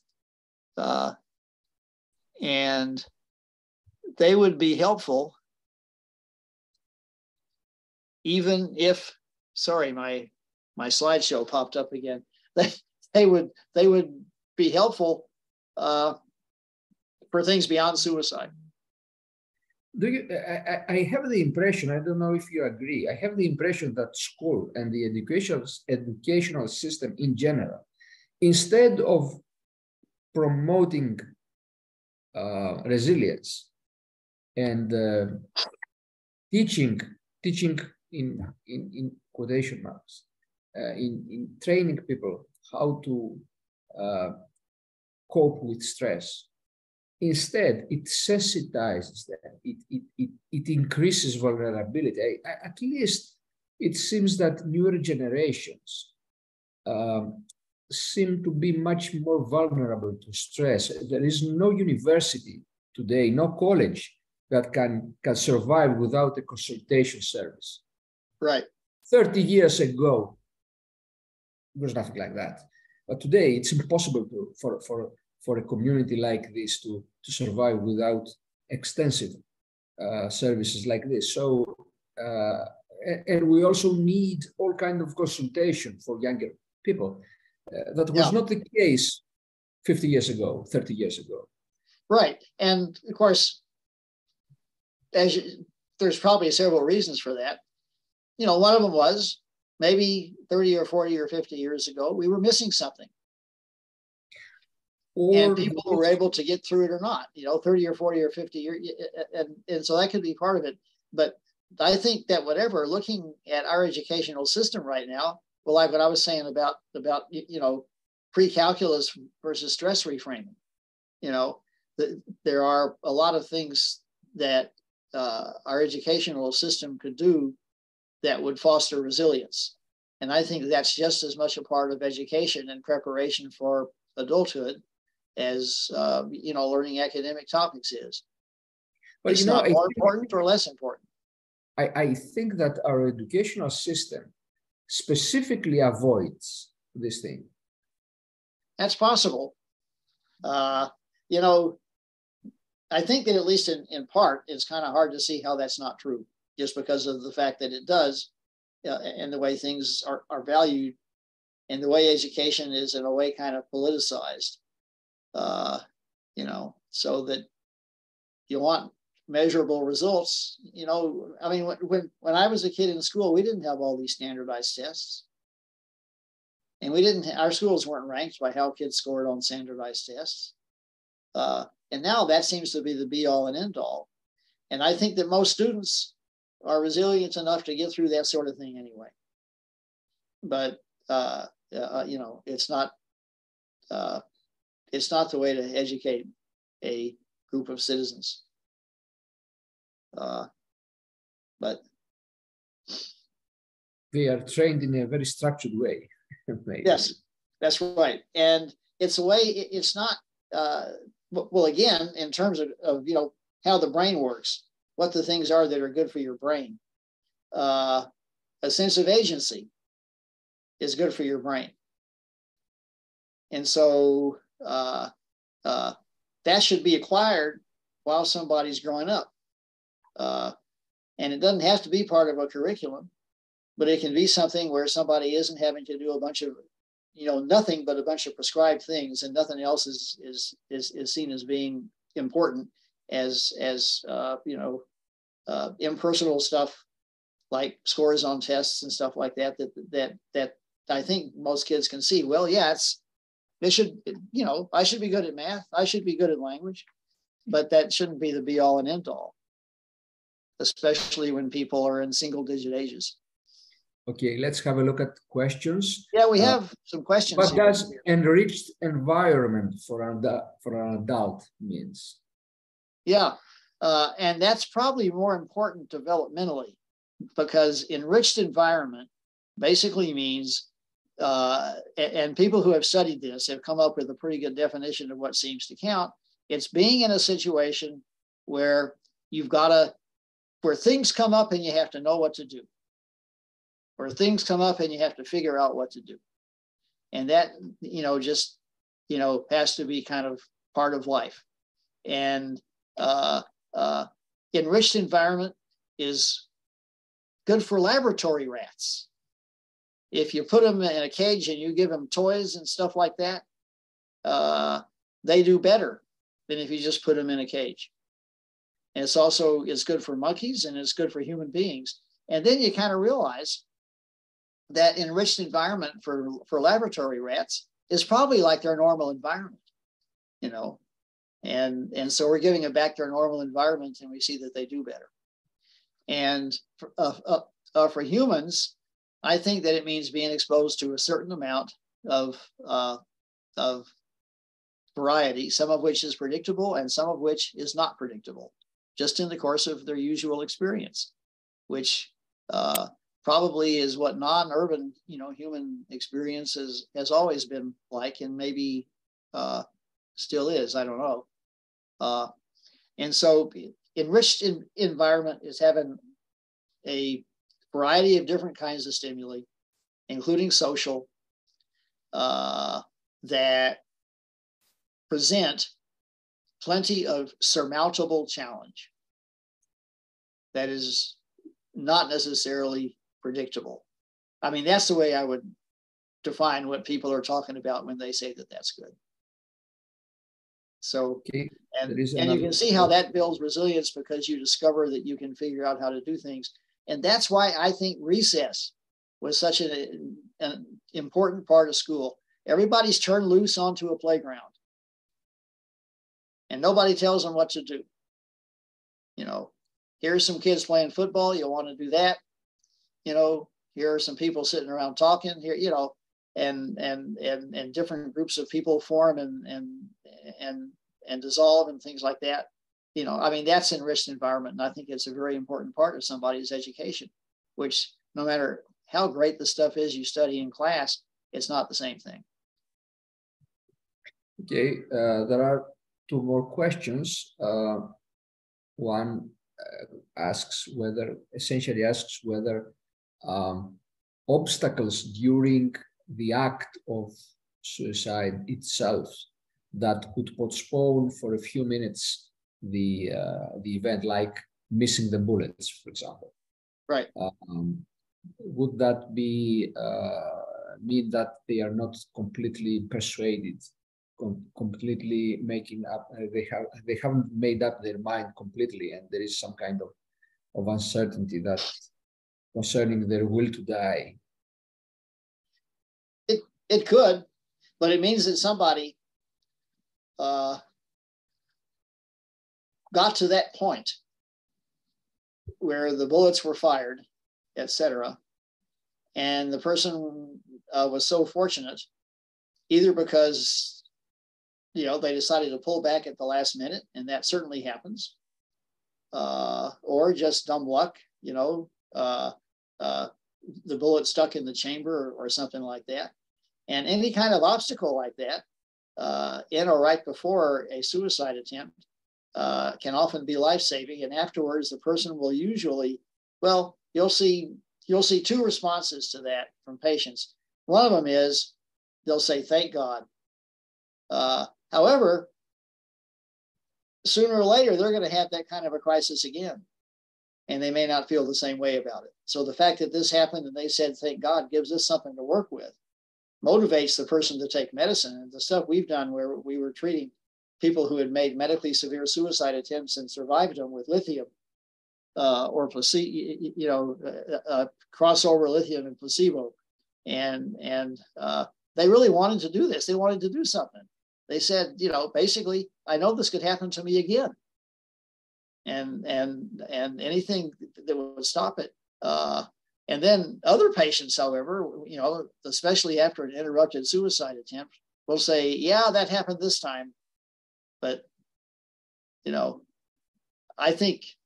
And they would be helpful even if, sorry, my slideshow popped up again. They would be helpful for things beyond suicide. I have the impression, I don't know if you agree, I have the impression that school and the educational system in general, instead of promoting resilience and teaching in quotation marks, in training people how to cope with stress, instead, it sensitizes them. It increases vulnerability. At least it seems that newer generations seem to be much more vulnerable to stress. There is no university today, no college that can survive without a consultation service. Right. 30 years ago, there was nothing like that. But today, it's impossible for a community like this to survive without extensive services like this. So, and we also need all kinds of consultation for younger people. That was not the case 50 years ago, 30 years ago. Right. And of course, there's probably several reasons for that. One of them was maybe 30 or 40 or 50 years ago, we were missing something. And people were able to get through it or not, 30 or 40 or 50 years. And so that could be part of it. But I think that whatever, looking at our educational system right now, well, like what I was saying about pre-calculus versus stress reframing, there are a lot of things that our educational system could do that would foster resilience. And I think that's just as much a part of education and preparation for adulthood as, learning academic topics is. But it's not more important or less important. I think that our educational system specifically avoids this thing. That's possible. I think that at least in part, it's kind of hard to see how that's not true, just because of the fact that it does, and the way things are valued, and the way education is in a way kind of politicized, so that you want measurable results. When I was a kid in school, we didn't have all these standardized tests. And our schools weren't ranked by how kids scored on standardized tests. And now that seems to be the be all and end all. And I think that most students are resilient enough to get through that sort of thing anyway. But, it's not the way to educate a group of citizens. But they are trained in a very structured way. Yes, that's right. And it's a way, it's not, well, again, in terms of how the brain works, what the things are that are good for your brain. A sense of agency is good for your brain. And so that should be acquired while somebody's growing up. And it doesn't have to be part of a curriculum, but it can be something where somebody isn't having to do a bunch of, nothing but a bunch of prescribed things, and nothing else is seen as being important as impersonal stuff like scores on tests and stuff like that I think most kids can see. Well, yeah, I should be good at math. I should be good at language, but that shouldn't be the be all and end all, especially when people are in single digit ages. Okay, let's have a look at questions. Yeah, we have some questions. What does enriched environment for an adult means? Yeah, and that's probably more important developmentally, because enriched environment basically means, and people who have studied this have come up with a pretty good definition of what seems to count. It's being in a situation where where things come up and you have to know what to do. Where things come up and you have to figure out what to do. And that, has to be kind of part of life. And enriched environment is good for laboratory rats. If you put them in a cage and you give them toys and stuff like that, they do better than if you just put them in a cage. And it's good for monkeys, and it's good for human beings. And then you kind of realize that enriched environment for laboratory rats is probably like their normal environment, and so we're giving it back their normal environment, and we see that they do better. And for humans, I think that it means being exposed to a certain amount of variety, some of which is predictable and some of which is not predictable, just in the course of their usual experience, which probably is what non-urban, human experiences has always been like, and maybe still is, I don't know. And so enriched environment is having a variety of different kinds of stimuli, including social, that present plenty of surmountable challenge that is not necessarily predictable. I mean, that's the way I would define what people are talking about when they say that that's good. So, okay. and you can see how that builds resilience, because you discover that you can figure out how to do things. And that's why I think recess was such an important part of school. Everybody's turned loose onto a playground, and nobody tells them what to do. here's some kids playing football. You want to do that. You know, here are some people sitting around talking here, you know, and different groups of people form and dissolve and things like that. You know, I mean, that's enriched environment. And I think it's a very important part of somebody's education, which no matter how great the stuff is you study in class, it's not the same thing. Okay, there are two more questions. One essentially asks whether obstacles during the act of suicide itself that could postpone for a few minutes the event, like missing the bullets, for example. Right. Would that be mean that they are not completely persuaded, completely making up? They haven't made up their mind completely, and there is some kind of uncertainty that concerning their will to die. It could, but it means that somebody got to that point where the bullets were fired, etc. And the person was so fortunate, either because, you know, they decided to pull back at the last minute, and that certainly happens, or just dumb luck, you know, the bullet stuck in the chamber or something like that. And any kind of obstacle like that, in or right before a suicide attempt, can often be life-saving. And afterwards, the person will usually, well, you'll see two responses to that from patients. One of them is they'll say, "Thank God." However, sooner or later, they're going to have that kind of a crisis again, and they may not feel the same way about it. So the fact that this happened and they said, "Thank God," gives us something to work with, motivates the person to take medicine. And the stuff we've done where we were treating people who had made medically severe suicide attempts and survived them with lithium or placebo, you know, crossover lithium and placebo. And they really wanted to do this. They wanted to do something. They said, you know, basically, I know this could happen to me again. And anything that would stop it. And then other patients, however, you know, especially after an interrupted suicide attempt, will say, "Yeah, that happened this time. But, you know, I think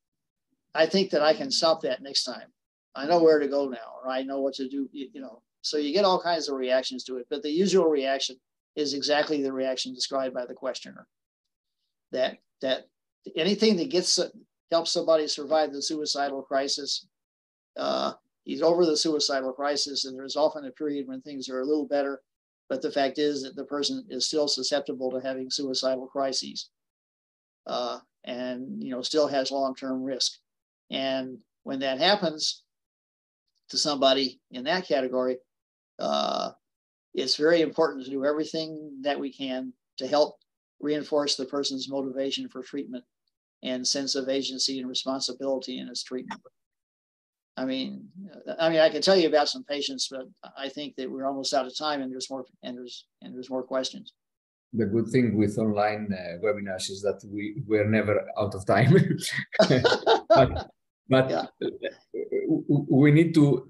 that I can stop that next time. I know where to go now, or I know what to do," you know. So you get all kinds of reactions to it, but the usual reaction is exactly the reaction described by the questioner. That anything that helps somebody survive the suicidal crisis, he's over the suicidal crisis, and there's often a period when things are a little better. But the fact is that the person is still susceptible to having suicidal crises, and, you know, still has long-term risk. And when that happens to somebody in that category, it's very important to do everything that we can to help reinforce the person's motivation for treatment and sense of agency and responsibility in his treatment. I mean, I can tell you about some patients, but I think that we're almost out of time, and there's more questions. The good thing with online webinars is that we're never out of time. but yeah. We need to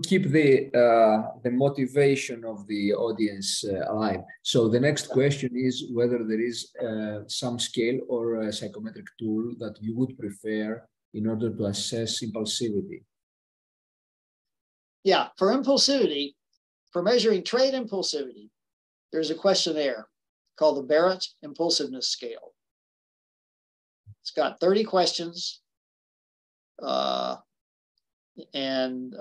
keep the motivation of the audience alive. So the next question is whether there is some scale or a psychometric tool that you would prefer in order to assess impulsivity. Yeah, for impulsivity, for measuring trait impulsivity, there's a questionnaire called the Barrett Impulsiveness Scale. It's got 30 questions, and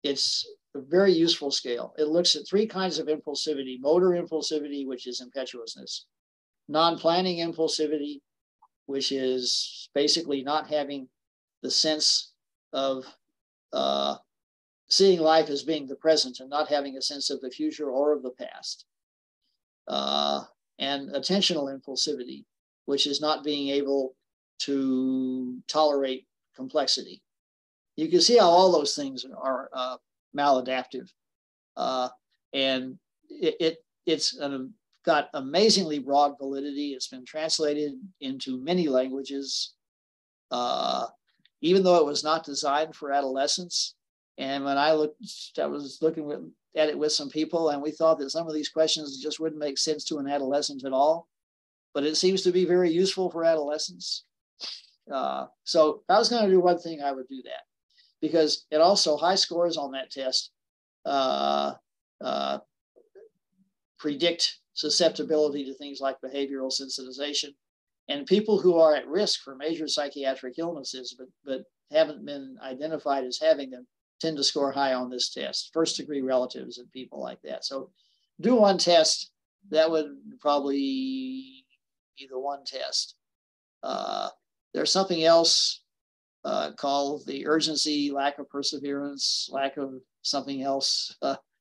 it's a very useful scale. It looks at 3 kinds of impulsivity: motor impulsivity, which is impetuousness; non-planning impulsivity, which is basically not having the sense of seeing life as being the present and not having a sense of the future or of the past; and attentional impulsivity, which is not being able to tolerate complexity. You can see how all those things are maladaptive. And it's got amazingly broad validity. It's been translated into many languages. even though it was not designed for adolescents. And when I was looking at it with some people, and we thought that some of these questions just wouldn't make sense to an adolescent at all, but it seems to be very useful for adolescents. So if I was going to do one thing, I would do that, because it also, high scores on that test predict susceptibility to things like behavioral sensitization. And people who are at risk for major psychiatric illnesses, but haven't been identified as having them, tend to score high on this test, first degree relatives and people like that. So do one test, that would probably be the one test. There's something else called the urgency, lack of perseverance, lack of something else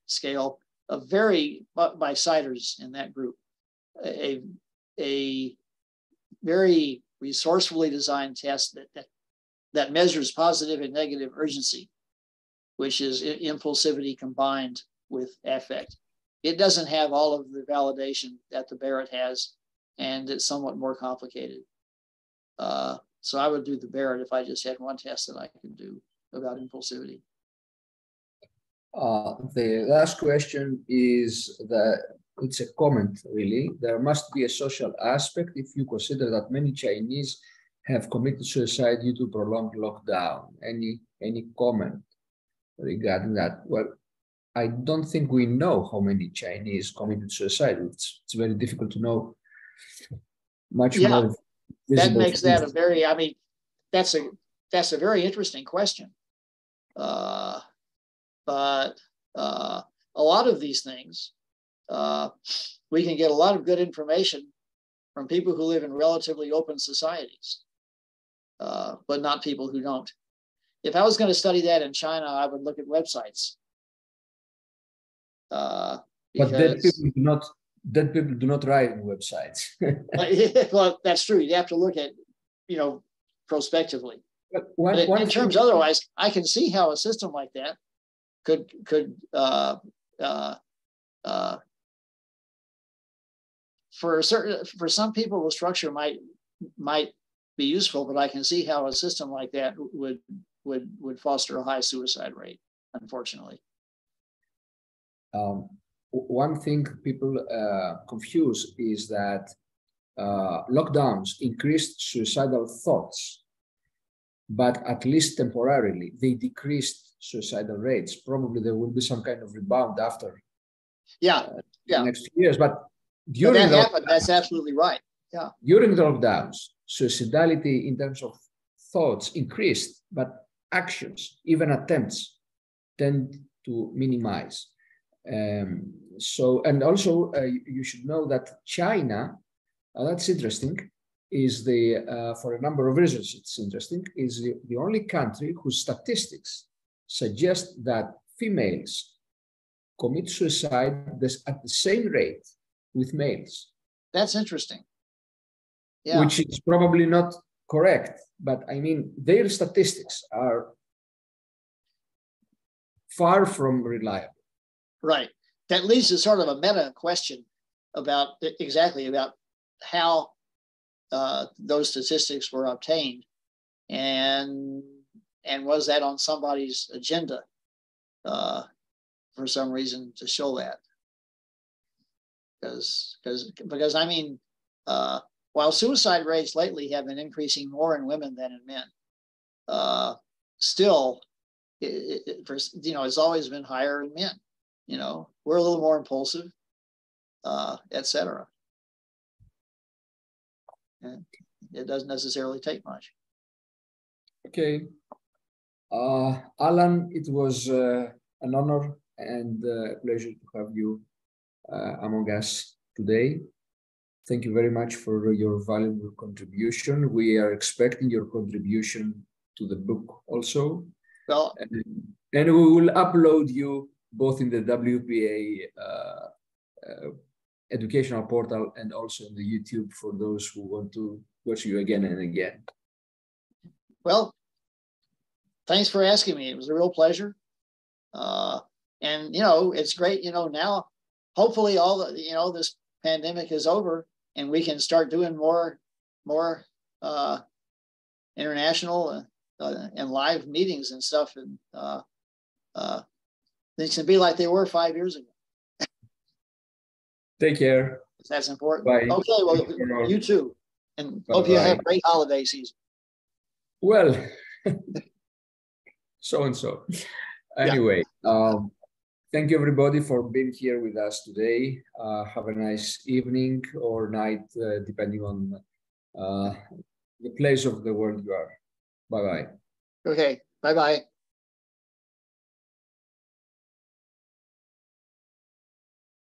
scale, by citers in that group, a very resourcefully designed test that measures positive and negative urgency, which is impulsivity combined with affect. It doesn't have all of the validation that the Barrett has, and it's somewhat more complicated. So I would do the Barrett if I just had one test that I could do about impulsivity. The last question is it's a comment, really. There must be a social aspect if you consider that many Chinese have committed suicide due to prolonged lockdown. Any comment regarding that? Well, I don't think we know how many Chinese committed suicide. It's very difficult to know much more. That makes that a very, that's a very interesting question. But a lot of these things, we can get a lot of good information from people who live in relatively open societies, but not people who don't. If I was going to study that in China, I would look at websites. But dead people do not write on websites. Well, that's true. You have to look at, prospectively. But in terms otherwise, I can see how a system like that could for some people, the structure might be useful, but I can see how a system like that would foster a high suicide rate, unfortunately. One thing people confuse is that lockdowns increased suicidal thoughts, but at least temporarily, they decreased suicidal rates. Probably there will be some kind of rebound after the next few years. But during that's absolutely right. Yeah. During the lockdowns, suicidality in terms of thoughts increased, but actions, even attempts, tend to minimize. And also you should know that China, that's interesting, is for a number of reasons it's interesting, is the only country whose statistics suggest that females commit suicide at the same rate with males. That's interesting. Yeah. Which is probably not correct, but their statistics are far from reliable. Right. That leads to sort of a meta question about how those statistics were obtained, and was that on somebody's agenda for some reason to show that? Because while suicide rates lately have been increasing more in women than in men, still, it's always been higher in men. We're a little more impulsive, etc. And it doesn't necessarily take much. Okay. Alan, it was an honor and a pleasure to have you among us today. Thank you very much for your valuable contribution. We are expecting your contribution to the book also. Well, and we will upload you both in the WPA educational portal and also in the YouTube for those who want to watch you again and again. Well, thanks for asking me. It was a real pleasure. And, it's great, now hopefully all the, this pandemic is over and we can start doing more international and live meetings and stuff, and things can be like they were 5 years ago. Take care. That's important. Bye. Okay, well, you too. And Bye. Hope you have a great holiday season. Well, so. Anyway, thank you everybody for being here with us today. Have a nice evening or night, depending on the place of the world you are. Bye-bye. Okay, bye-bye.